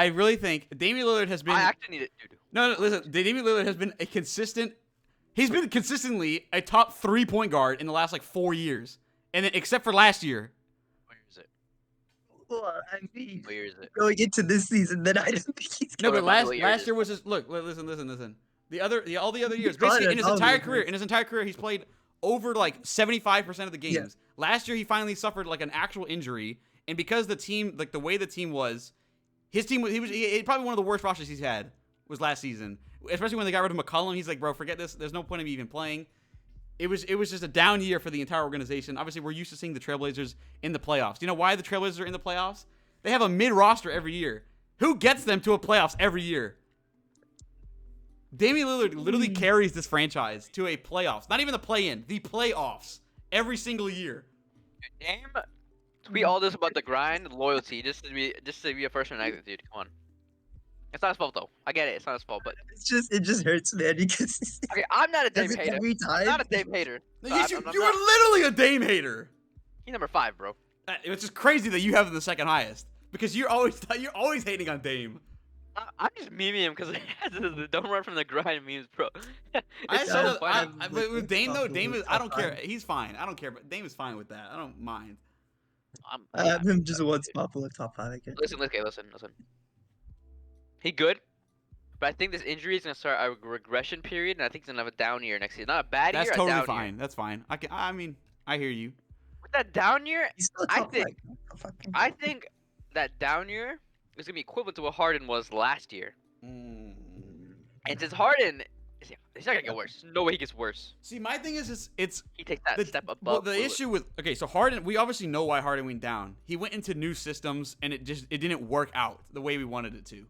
Damian Lillard has been. I actually need it, dude. No, listen. Damian Lillard has been a consistent. He's been consistently a top 3-point guard in the last like 4 years, and then except for last year. Where is it? Well, I mean, Where is it? going into this season, then I don't think he's No, going but What last year is year was just look. Listen. All the other years, got basically it, in his all entire the career, years. he's played over like 75% of the games. Yeah. Last year, he finally suffered like an actual injury, and because the team, like the way the team was, his team he probably one of the worst rosters he's had was last season. Especially when they got rid of McCollum, he's like, bro, forget this. There's no point in me even playing. It was just a down year for the entire organization. Obviously, we're used to seeing the Trailblazers in the playoffs. Do you know why the Trailblazers are in the playoffs? They have a mid-roster every year. Who gets them to a playoffs every year? Damian Lillard literally carries this franchise to a playoffs. Not even the play-in, the playoffs every single year. Dame, tweet all this about the grind, loyalty, just to be a first one exit, dude. Come on. It's not his fault though. I get it. It's not his fault, but it just hurts, man, because he's okay, I'm not a Dame does it hater. every I'm time. not a Dame hater. So Yes, I'm you not- are literally a Dame hater. He's number 5, bro. It's just crazy that you have him the second highest because you're always hating on Dame. I'm just memeing him because the don't run from the grind memes, bro. It's I so said funny. but with Dame though, Dame is I don't care. Top five. He's fine. I don't care, but Dame is fine with that. I don't mind. I have him just one spot below top 5 again. Listen. He good, but I think this injury is gonna start a regression period, and I think he's gonna have a down year next year. Not a bad That's year, totally a down fine. year. That's fine. I mean, I hear you. With that down year, He's still I top think- 5. I think that down year is gonna be equivalent to what Harden was last year. Mm. And since Harden, he's not gonna get worse. No way he gets worse. See, my thing is it's He takes that step above. well, the Lillard. issue with so Harden, we obviously know why Harden went down. He went into new systems and it didn't work out the way we wanted it to.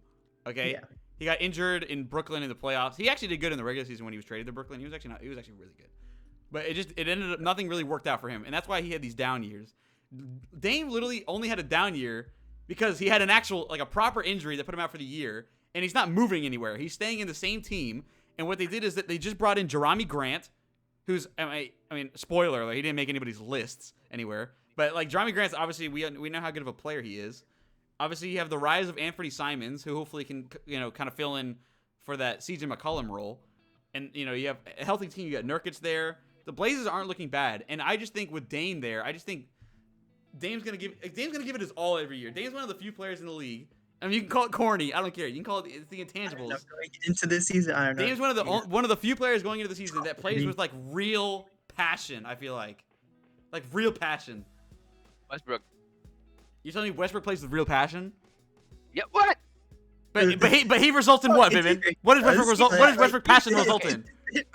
Okay. Yeah. He got injured in Brooklyn in the playoffs. He actually did good in the regular season when he was traded to Brooklyn. He was actually really good. But it ended up nothing really worked out for him, and that's why he had these down years. Dame literally only had a down year because he had an actual like a proper injury that put him out for the year, and he's not moving anywhere. He's staying in the same team. And what they did is that they just brought in Jerami Grant, who's I mean spoiler alert, he didn't make anybody's lists anywhere. But like Jerami Grant's obviously we know how good of a player he is. Obviously, you have the rise of Anthony Simons, who hopefully can, kind of fill in for that CJ McCollum role. And, you have a healthy team. You got Nurkic there. The Blazers aren't looking bad. And I just think with Dame there, I just think Dame's gonna give it his all every year. Dame's one of the few players in the league. I mean, you can call it corny. I don't care. You can call it the intangibles. Going into this season, I don't know. Dame's one of the few players going into the season that plays with like real passion. I feel like real passion. Westbrook. You telling me Westbrook plays with real passion? Yeah. What? But he results in what, Vivian? What does Westbrook result? What does Westbrook passion result in?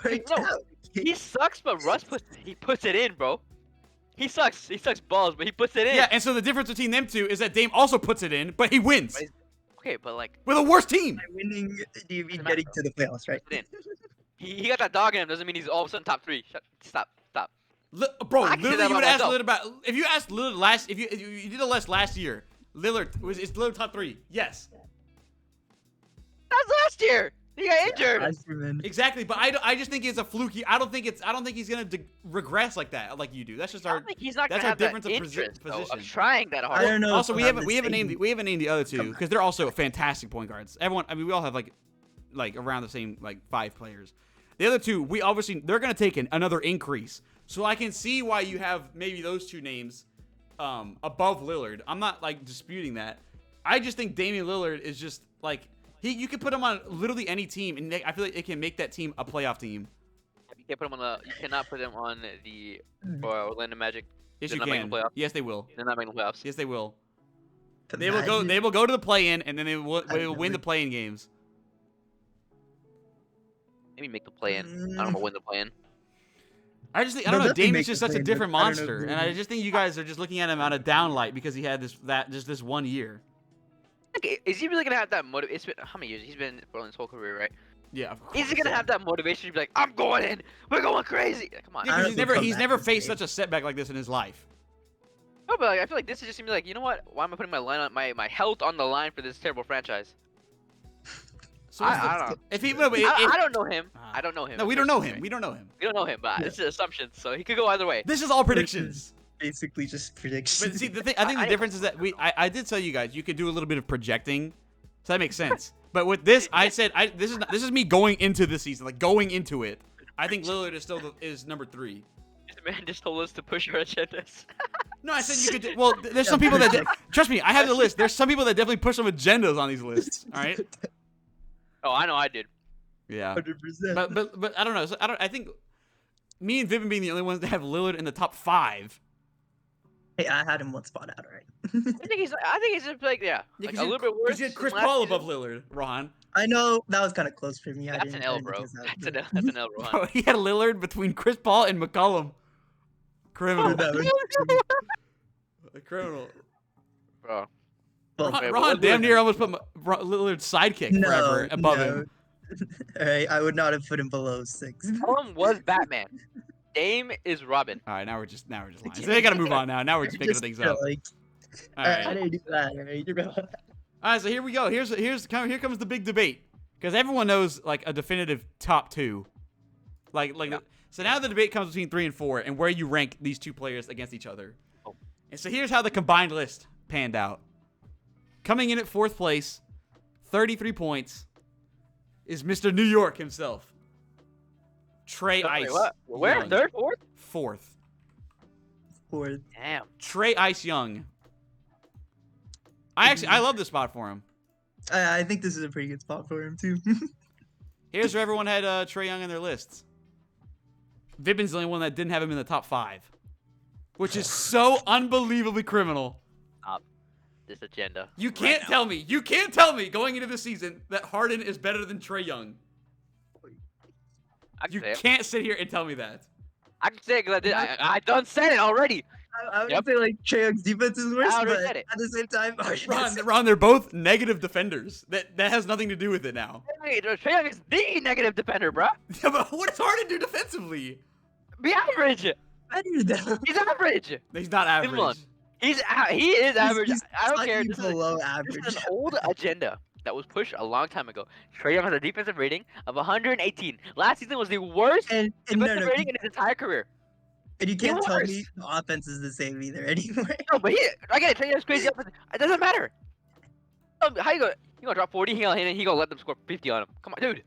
No, he sucks, but Russ puts it in, bro. He sucks. He sucks balls, but he puts it in. Yeah, and so the difference between them two is that Dame also puts it in, but he wins. Okay, but like with a worse team. By winning, do you mean getting to the playoffs, right? He got that dog in him. Doesn't mean he's all of a sudden top 3. Stop. Bro, I can say literally, that you would about ask myself. Lillard about if you asked Lillard if you did a list last year. Lillard is Lillard top 3? Yes. That was last year. He got injured. Exactly, but I just think it's a fluky. I don't think he's gonna regress like that, like you do. That's just our. He's not that's gonna our have difference that of interest, position. of trying that hard. I don't know. Also, we haven't named the other two because they're also fantastic point guards. Everyone, I mean, we all have like around the same 5 players. The other two, they're gonna take another increase. So I can see why you have maybe those 2 names above Lillard. I'm not disputing that. I just think Damian Lillard is just you can put him on literally any team, and I feel like it can make that team a playoff team. You can't put him on you cannot put him on the Orlando Magic. Yes, They're you not making can. the playoffs. Yes, they will. They're not making the playoffs. Yes, they will. They will go. They will go to the play-in, and then they will win the play-in games. Maybe make the play-in. I don't know when the play-in. I don't know. Damian's just such a different monster, and I just think you guys are just looking at him on a downlight because he had this 1 year. Okay, is he really gonna have that motivation? It's been how many years? He's been in Portland's whole career, right? Yeah, of course. Is he gonna have that motivation to be like, I'm going in, we're going crazy? Come on. Yeah, he's never faced such a setback like this in his life. No, but I feel like this is just gonna be like, you know what? Why am I putting my health on the line for this terrible franchise? So I don't know. I don't know him. I don't know him. No, we don't know him. We don't know him. We don't know him, but this is assumptions, so he could go either way. This is all predictions. Basically, just predictions. But see, I think the difference is that I did tell you guys you could do a little bit of projecting, so that makes sense. But with this, I said this is me going into this season, going into it. I think Lillard is number 3. This man just told us to push our agendas. No, I said you could. Well, there's some people that trust me. I have the list. There's some people that definitely push some agendas on these lists. All right. Oh, I know I did. Yeah. 100%. But I don't know. So I think me and Vivian being the only ones that have Lillard in the top 5. Hey, I had him one spot out, right? I think he's just a little bit worse. You had Chris Paul above Lillard, Rohan. I know that was kind of close for me. That's an L, bro. That's an L, Rohan. Bro, he had Lillard between Chris Paul and McCollum. Criminal. Criminal. Bro. Rohan damn near almost put Lillard's sidekick forever above him. All right, I would not have put him below 6. Colum was Batman. Dame is Robin. All right, now we're just lying. So they gotta move on now. Now we're just making things up. All right. I didn't do that. All right, so here we go. Here comes the big debate because everyone knows a definitive top 2. So now the debate comes between 3 and 4 and where you rank these 2 players against each other. Oh. And so here's how the combined list panned out. Coming in at 4th place, 33 points, is Mr. New York himself. Trey Ice. Wait, what? Where? Young. 3rd, 4th? 4th. Damn. Trey Ice Young. I love this spot for him. I think this is a pretty good spot for him too. Here's where everyone had Trey Young in their lists. Vibin's the only one that didn't have him in the top 5, which is so unbelievably criminal. Stop this agenda. You can't tell me going into this season that Harden is better than Trey Young. You can't sit here and tell me that. I can say it because I done said it already. I would say Trey Young's defense is worse, but at the same time, Ron, they're both negative defenders. That has nothing to do with it now. Hey, Trey Young is the negative defender, bro. Yeah, but what does Harden do defensively? Be average. He's average. He's not average. He is average. He's I don't care. below average. This is an old agenda that was pushed a long time ago. Trey Young has a defensive rating of 118. Last season was the worst defensive rating in his entire career. And you can't tell me the offense is the same either anymore. No, but I get it. Trey Young's crazy offense. It doesn't matter. How you gonna drop 40? He gonna let them score 50 on him. Come on, dude.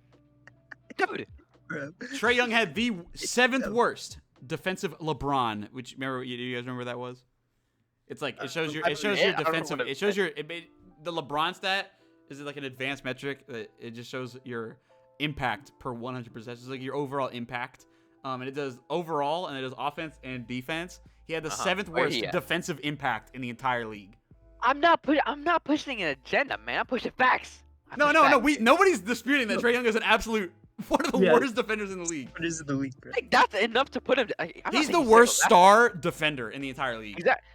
Dude. Bro. Trae Young had the 7th worst defensive LeBron, which remember you guys remember what that was? It's like it shows your I don't know defensive. what It shows your the LeBron stat is like an advanced metric that it just shows your impact per 100%. It's like your overall impact. And it does overall and it does offense and defense. He had the 7th worst defensive impact in the entire league. I'm not pushing an agenda, man. I'm pushing facts. No. Nobody's disputing that Trae Young is an absolute one of the worst defenders in the league. What is the league, bro? Like, that's enough to put him. He's the worst star defender in the entire league. Exactly.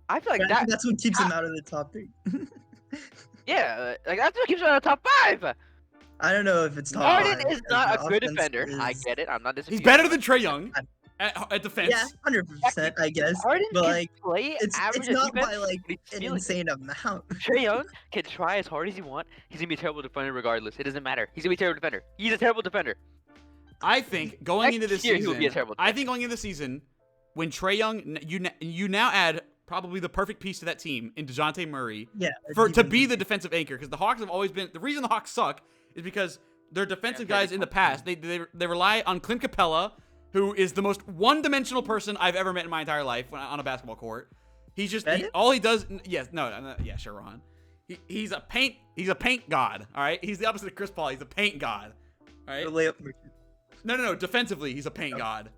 I feel like I think that's what keeps him out of the top 3. Yeah, like that's what keeps him in the top 5. I don't know if it's top Harden 5, is not a good offense defender. is- I get it. I'm not disputing. He's better than Trae Young at defense. Yeah, 100%, I guess. Harden But can like, play it's average not defense, by like but he's an feeling insane amount. Trae Young can try as hard as he wants. He's gonna be a terrible defender regardless. It doesn't matter. He's gonna be a terrible defender. He's a terrible defender. I think going into this Next year, he season, will be a terrible I think going into the season, when Trae Young, you now add probably the perfect piece to that team in DeJounte Murray Yeah. to be the defensive anchor, because the Hawks have always been the reason the Hawks suck is because their defensive guys in the past they rely on Clint Capella, who is the most one-dimensional person I've ever met in my entire life on a basketball court. He's just all he does. Yes, no, yeah, sure, Rohan. He's a paint god. All right, he's the opposite of Chris Paul. He's a paint god. All right. The layup. No. Defensively, he's a paint god.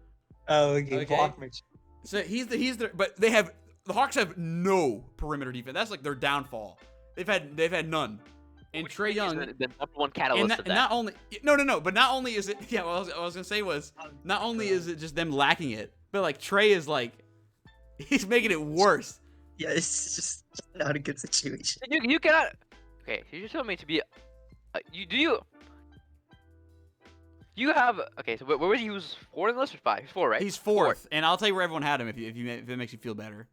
Oh, okay. Block merchant. So but the Hawks have no perimeter defense. That's like their downfall. They've had none. And Trae Young, the number one catalyst of that. not only but not only is it what I was gonna say was not only is it just them lacking it, but like Trae is like he's making it worse. Yeah, it's just not a good situation. You cannot. Okay, you just told me to be. You have okay. So where was he? Was 4 in the list or 5? He's 4, right? He's 4th, and I'll tell you where everyone had him if it makes you feel better.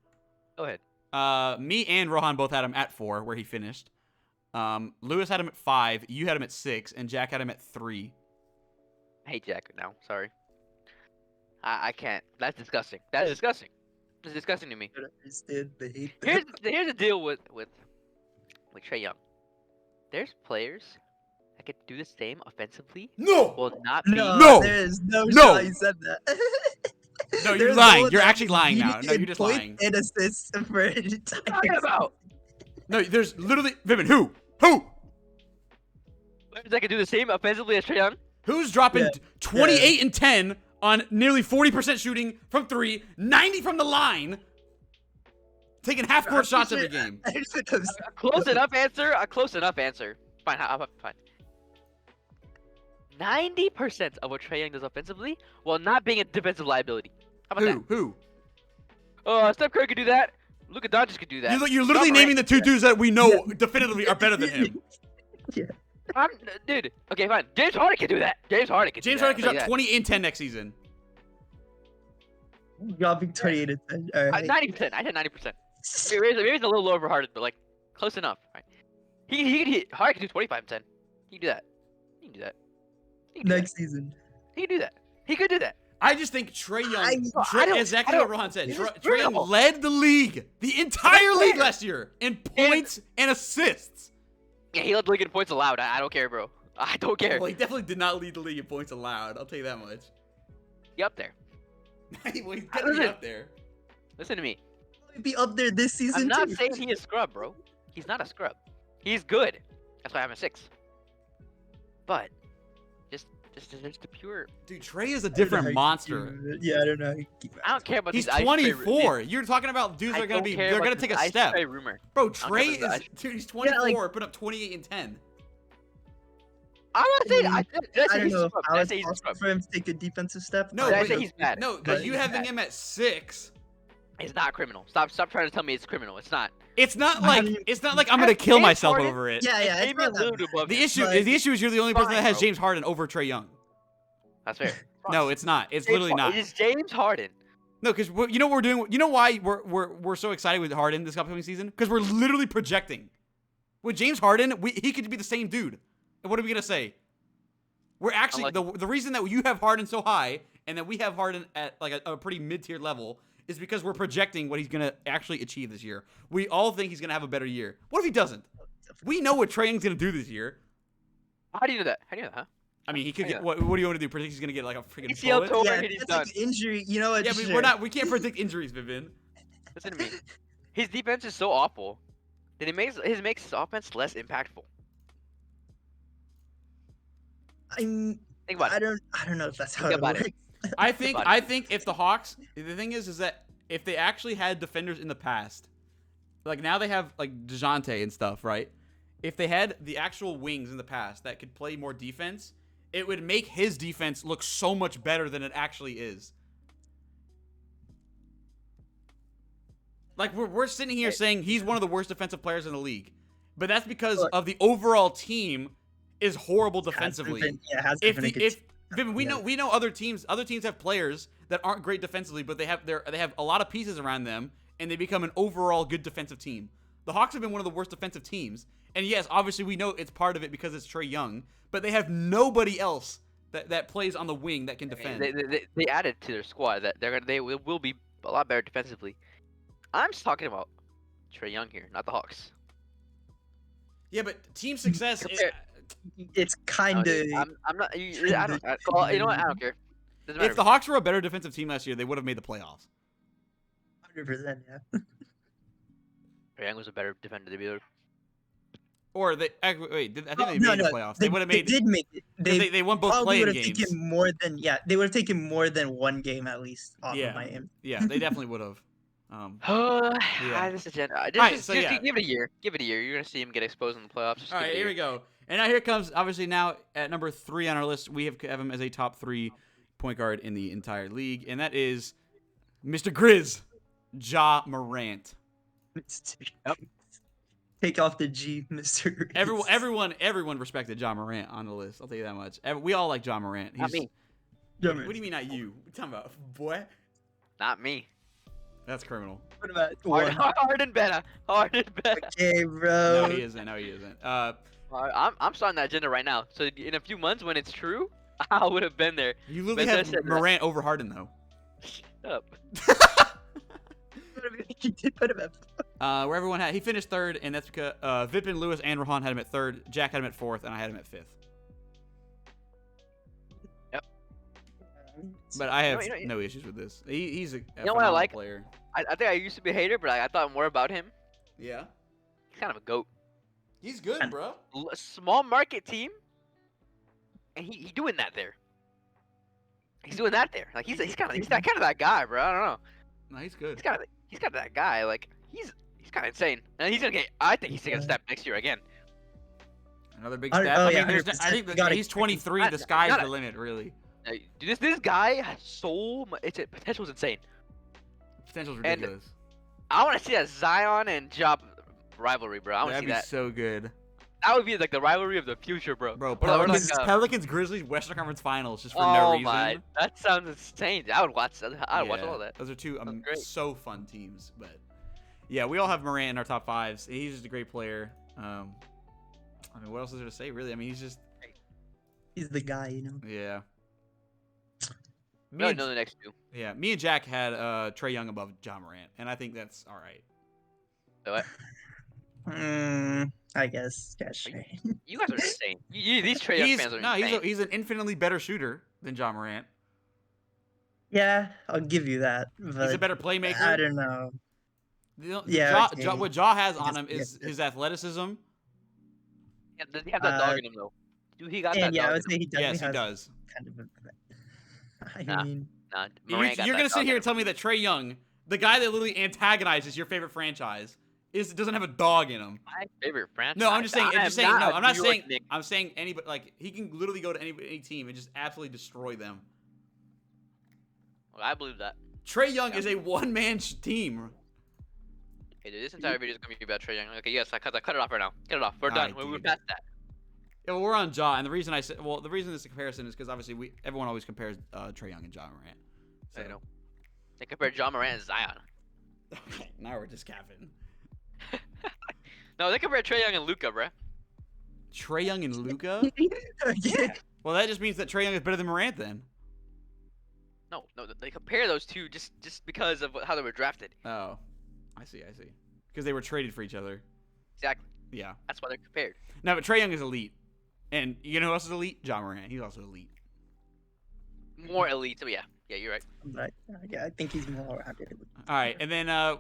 Go ahead. Me and Rohan both had him at 4, where he finished. Lewis had him at 5. You had him at 6, and Jack had him at 3. I hate Jack now. Sorry. I can't. That's disgusting. That's disgusting. It's disgusting to me. I don't understand the hate. Here's the deal with Trae Young. There's players that could do the same offensively. No. Will not be. No. There's no No. shot you said that. No, you're There's lying. one You're that actually lying now. No, leading you're just in lying. points and assists for an entire What are you talking about? No, there's literally Vivian. Who? Who? Players that can do the same offensively as Trae Young. Who's dropping 28 and 10 on nearly 40% shooting from 3, 90 from the line, taking half-court shots every game? A close enough answer. A close enough answer. Fine. Fine. 90% of what Trae Young does offensively, while not being a defensive liability. How about that? Who? Steph Curry could do that. Luka Doncic could do that. You're literally naming the 2 dudes that we know definitively are better than him. Yeah. Dude. Okay, fine. James Harden can do that. James Harden can drop 20 and 10 next season. Dropping 28 and 10. All right. 90%. I said 90%. Maybe it's a little low for Harden, but like close enough. Right? Harden can do 25 and 10. He can do that. He can do that. Next season. He can do that. He could do that. I just think Trae Young, don't- exactly I what don't- Rohan said. this Trae is Young real. led the league, the entire That's league fair. last year in points and assists. Yeah, he led the league in points allowed. I don't care, bro. I don't care. Well, he definitely did not lead the league in points allowed. I'll tell you that much. He up there. Well, he's definitely up there. Listen to me. He'll be up there this season I'm not too. saying he is scrub, bro. He's not a scrub. He's good. That's why I'm a 6. But just the pure. Dude, Trae is a I don't know how different you keep monster. doing it. Yeah, I don't know. How you keep I don't care about He's these 24. You're talking about dudes that are gonna take a step. Rumor. Bro, care Trae about is dude. He's 24. Yeah, like- put up 28 and 10. I'm not saying. I I say don't he's know a scrub. how I it's say he's a possible scrub. for him to take a defensive step. No, Did I but say he's bad? No, Did I but say you he's having bad? him at 6. It's not criminal. Stop trying to tell me it's criminal. It's not. It's not I like mean, I'm gonna kill James myself Harden- over it. Yeah, yeah. It's Damian not that Lillard bad. above The him. issue But- is you're the only person Fine, that has bro. James Harden over Trae Young. That's fair. No, it's not. It's literally not. It is James Harden. No, because you know what we're doing. You know why we're so excited with Harden this upcoming season? Because we're literally projecting. With James Harden, he could be the same dude. And what are we gonna say? We're actually the reason that you have Harden so high and that we have Harden at like a pretty mid-tier level is because we're projecting what he's gonna actually achieve this year. We all think he's gonna have a better year. What if he doesn't? We know what Trae Young's gonna do this year. How do you know that? How do you know that? Huh? I mean, he could Yeah. get. What do you want to do? Predict he's gonna get like a freaking ACL bullet? torn. Yeah, and he's that's done. like injury. You know what? Yeah, but sure. we're not. We can't predict injuries, Vivin. Listen to me. His defense is so awful that it makes his offense less impactful. Think about I don't know if that's how Think it about it. works. I think. But- I think if the Hawks, the thing is that if they actually had defenders in the past, like now they have like DeJounte and stuff, right? If they had the actual wings in the past that could play more defense, it would make his defense look so much better than it actually is. Like we're sitting here saying he's one of the worst defensive players in the league, but that's because Look. of the overall team is horrible defensively. Has If been a the good if team. Vivin, we know other teams have players that aren't great defensively, but they have a lot of pieces around them, and they become an overall good defensive team. The Hawks have been one of the worst defensive teams, and yes, obviously we know it's part of it because it's Trae Young, but they have nobody else that plays on the wing that can defend. They added to their squad that they will be a lot better defensively. I'm just talking about Trae Young here, not the Hawks. Yeah, but team success is. It's kind of. I'm not. I don't. Well, you know what? I don't care. Doesn't matter. If the Hawks were a better defensive team last year, they would have made the playoffs. 100%, yeah. Trae Young was a better defender than the other. Or they I think they No, made the no, playoffs. They would have made. They did make it. They won both probably would playing have games. taken more than they would have taken more than one game at least off Yeah. of Miami. Yeah, they definitely would have. This agenda. Alright, so yeah. Give it a year. Give it a year. You're gonna see him get exposed in the playoffs. Just All give right, it a here year. we go. And now here comes, obviously now at number 3 on our list, we have him as a top 3 point guard in the entire league, and that is Mr. Grizz, Ja Morant. Take off the G, Mr. Reese. Everyone respected Ja Morant on the list. I'll tell you that much. We all like Ja Morant. Not me. What do you mean not you? What are you talking about, boy? Not me. That's criminal. What about Hard, one? hard and better. Hard and better. Okay, bro. No, he isn't. No, he isn't. I'm starting that agenda right now. So in a few months, when it's true, I would have been there. You literally But I have said that. Morant over Harden though. Shut up. He did put him at. Where everyone had, he finished 3rd, and that's because Vipin, Lewis, and Rohan had him at 3rd. Jack had him at 4th, and I had him at 5th. But I have You know- no issues with this. He's a know what I phenomenal like? player. I think I used to be a hater, but I thought more about him. Yeah, He's kind of a goat. he's good, bro. Small market team, and he doing that there. He's doing that there. Like he's kind of that guy, bro. I don't know. No, he's good. He's kind of that guy. Like he's kind of insane, and he's gonna get. I think he's taking a step next year again. Another big Oh, step. oh, I yeah, mean, I 100%. think You gotta- he's 23. The you sky's gotta- the limit, really. Dude, this guy has so much. Its potential is insane. Potential's And- ridiculous. I want to see that Zion and Job rivalry, bro. I want to That'd see be that. so good, That would be like the rivalry of the future, bro. bro. Or Pelicans, like, Pelicans, Grizzlies, Western Conference Finals, just for oh no reason. my, that sounds insane. I would watch. I'd watch Yeah, all that. Those are two Sounds great. so fun teams. But yeah, we all have Morant in our top 5s. He's just a great player. I mean, what else is there to say, really? I mean, he's just He's the guy, you know. yeah. We Me already and, know the next two. yeah, me and Jack had Trae Young above Ja Morant, and I think that's all right. So what? I guess. Yeah, sure. You guys are insane. These Trae Young fans are insane. He's an infinitely better shooter than Ja Morant. Yeah, I'll give you that. But He's a better playmaker. I don't know. Ja, okay. what Ja has on Just- him is yeah. his athleticism. Yeah, does he have that dog in him though? Dude, he got that And yeah, I dog would in say him. he definitely Yes, he has does. kind of I Nah. mean, Nah, You're Morant got gonna that sit dog here in and tell him. me that Trae Young, the guy that literally antagonizes your favorite franchise, doesn't have a dog in him. My favorite franchise. No, I'm just saying. I am No, not I'm a not New York saying. Knicks. I'm saying anybody. Like he can literally go to any team and just absolutely destroy them. Well, I believe that. Trae Young is a one-man team. Okay, dude, this entire video is gonna be about Trae Young. Okay, yes, I cut it off right now. Cut it off. We're Alright, done. We're dude. past that. Yeah, well, we're on Ja, and the reason I said, the reason this comparison is because obviously everyone always compares Trae Young and Ja Morant. So, I know. They compared John Morant and Zion. now we're just capping. No, they compared Trae Young and Luca, bruh. Trae Young and Luca? yeah. Well, that just means that Trae Young is better than Morant then. No, they compare those two just because of how they were drafted. Oh, I see. Because they were traded for each other. Exactly. Yeah. That's why they're compared. No, but Trae Young is elite, and you know who else is elite? Ja Morant. He's also elite. More elite. So yeah, you're right. But yeah, I think he's more rounded. All right, and then I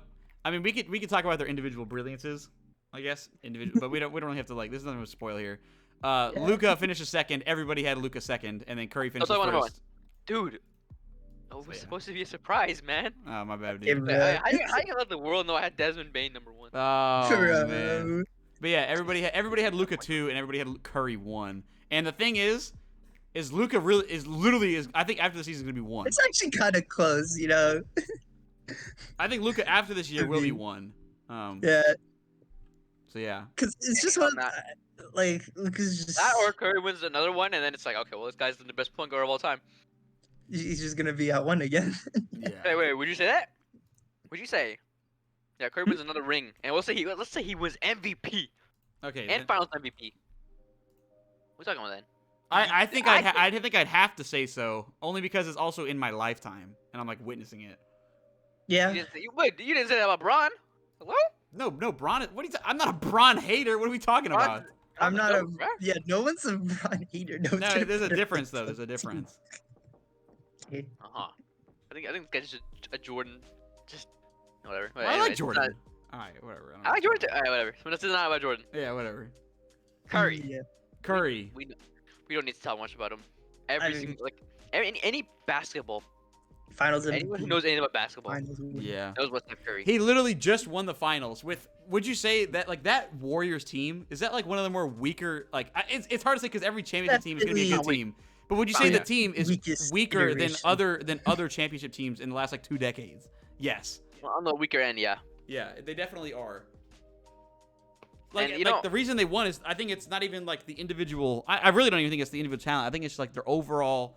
mean, we could talk about their individual brilliances, I guess, but we don't really have to like. This is nothing to spoil here. Luka finishes second. Everybody had Luka second, and then Curry finishes talk about first. Dude, it was supposed to be a surprise, man. Oh, my bad, Yeah, dude. bro. How you let the world know I had Desmond Bain number 1? Oh Bro. man. But yeah, everybody had Luka 2, and everybody had Curry 1. And the thing is Luka literally I think after the season is gonna be 1. It's actually kind of close, you know. I think Luka after this year will be 1. Yeah, So yeah. because it's just one like Luka's just That or Curry wins another one, and then it's like, okay, well, this guy's the best point guard of all time. he's just gonna be at 1 again. Yeah. Wait, would you say that? Would you say? Yeah, Curry wins another ring, and let's say he wins MVP Okay. and Finals MVP. What are we talking about then? I think I'd have to say so, only because it's also in my lifetime, and I'm like witnessing it. Yeah, You didn't say that about Braun. Hello? No, Bron. I'm not a Bron hater. What are we talking Bron- about? I'm not a Joke, bruh. yeah. No one's a Bron hater. No, No, there's a difference though. There's a difference. Uh-huh. I think this guy's just a Jordan. Just whatever. Well, I Anyway, like Jordan. All right, whatever. I like Jordan too. Alright, whatever. But this is not about Jordan. Yeah, whatever. Curry. Yeah. Curry. We don't need to talk much about him. Every mean- single any basketball. Finals Anyone who MVP. knows anything about basketball Finals MVP. Yeah. knows what's Steph Curry. He literally just won the finals with. Would you say that like that Warriors team is that like one of the more weaker? Like it's hard to say because every championship team is going to be a good Definitely. team. But would you say Yeah. the team is Weakest weaker than iteration. other championship teams in the last like 2 decades? Yes. Well, on the weaker end, yeah. Yeah, they definitely are. Like, And, you like know- the reason they won is I think it's not even like the individual. I really don't even think it's the individual talent. I think it's like their overall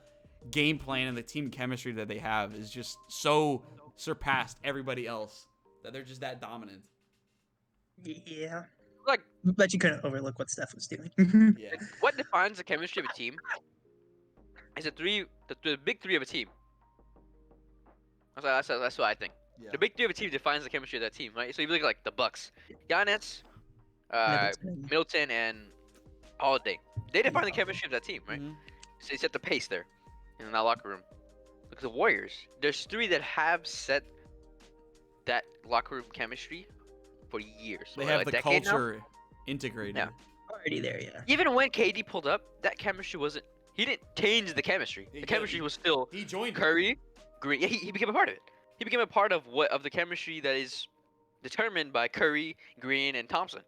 game plan and the team chemistry that they have is just so surpassed everybody else that they're just that dominant. Yeah, Like, but you couldn't overlook what Steph was doing. Yeah. what defines the chemistry of a team is the big three of a team. That's what I think. Yeah. The big three of a team defines the chemistry of that team, right? So you look at like the Bucks, Giannis, Middleton, and Holiday. They define the chemistry of that team, right? Mhm. So they set the pace there in that locker room. Look at the Warriors. There's 3 that have set that locker room chemistry for years. They What, have a the decade now? culture integrated. Yeah. Already there, yeah. Even when KD pulled up, that chemistry wasn't. He didn't change the chemistry. Yeah, The chemistry he- was still He joined it. Curry, Green. Yeah, he became a part of it. He became a part of the chemistry that is determined by Curry, Green, and Thompson.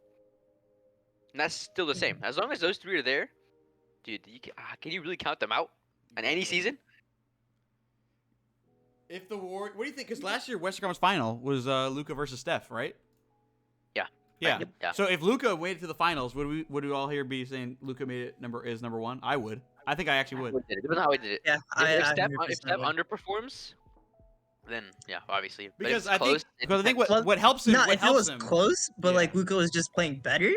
And that's still the same. As long as those 3 are there, dude, can you really count them out in any season? If the War, what do you think? Because last year Western Conference Final was Luka versus Steph, right? Yeah. Yeah. Yeah. So if Luka made it to the finals, would we all here be saying Luka made it number 1? I would. I think I actually would. It depends on how he did it. Yeah, If I Steph 100% would. underperforms, then yeah, obviously. But if Because it's I close, think it because I think depends. what helps him. No, what if it helps was him, close, but Yeah. like Luka was just playing better,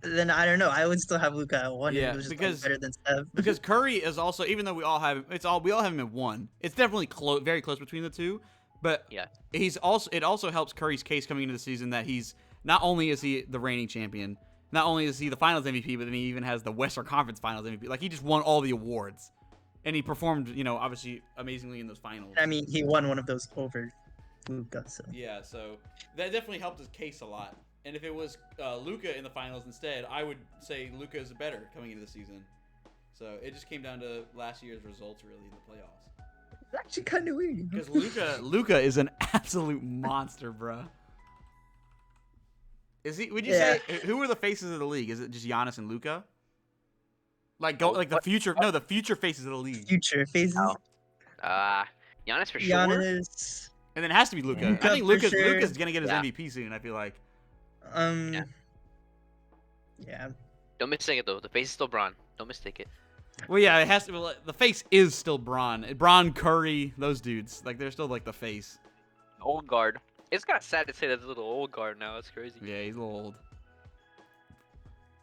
then I don't know. I would still have Luka at 1. Yeah, If it was just because- playing better than Steph. because Curry is also, even though we all have him at 1. It's definitely very close between the two. But Yeah. it also helps Curry's case coming into the season that he's not only is he the reigning champion, not only is he the Finals MVP, but then he even has the Western Conference Finals MVP. Like he just won all the awards, and he performed, obviously amazingly in those finals. I mean, he won one of those over Luka. So Yeah, so that definitely helped his case a lot. And if it was Luka in the finals instead, I would say Luka is better coming into the season. So it just came down to last year's results, really, in the playoffs. it's actually kind of weird. Because Luka is an absolute monster, bruh. Is he? Would you Yeah. say who are the faces of the league? Is it just Giannis and Luka? Like the future? No, the future faces of the league. Future phases. Oh. Giannis for sure. Giannis. And then it has to be Luka. Luka I think for Luka's sure. gonna get his Yeah. MVP soon. I feel like. Yeah. Yeah. Don't mistake it though. The face is still Braun. Don't mistake it. Well, yeah, it has to. Well, the face is still Braun Curry, those dudes. Like they're still like the face. Old guard. It's kind of sad to say that there's a little old guard now. That's crazy. Yeah, he's a little old.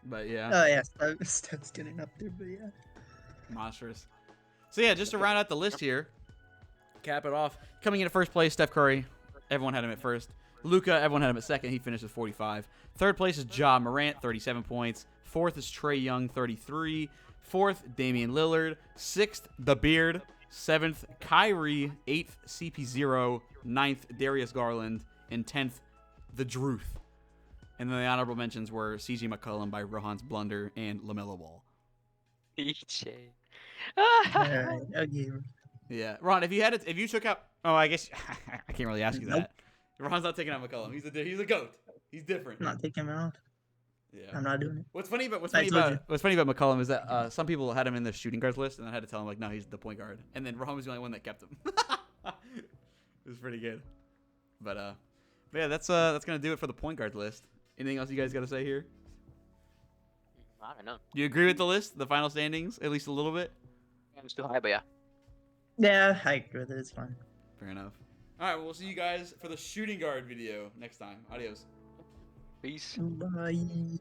But yeah, Oh yeah, Steph's getting up there, but yeah. monstrous. So yeah, just to round out the list here, cap it off. Coming in at first place, Steph Curry. Everyone had him at first. Luka, everyone had him at second. He finished with 45. Third place is Ja Morant, 37 points. Fourth is Trae Young, 33. Fourth, Damian Lillard. Sixth, The Beard. Seventh, Kyrie. Eighth, CP0. Ninth, Darius Garland. And 10th, The Druth. And then the honorable mentions were CJ McCollum by Rohan's blunder and LaMelo Ball. PJ. Alright, okay. Yeah, Ron, if you took out, oh, I guess I can't really ask you Nope. that. Ron's not taking out McCollum. He's a goat. He's different. I'm not taking him out. Yeah. I'm not doing it. What's funny about I told you. McCollum is that some people had him in the shooting guards list, and I had to tell him like, no, he's the point guard. And then Ron was the only one that kept him. It was pretty good. But yeah, that's gonna do it for the point guard list. Anything else you guys got to say here? I don't know. Do you agree with the list, the final standings, at least a little bit? It's too high, but yeah. Yeah, I agree with it. It's fine. Fair enough. All right, well, we'll see you guys for the shooting guard video next time. Adios. Peace. Bye.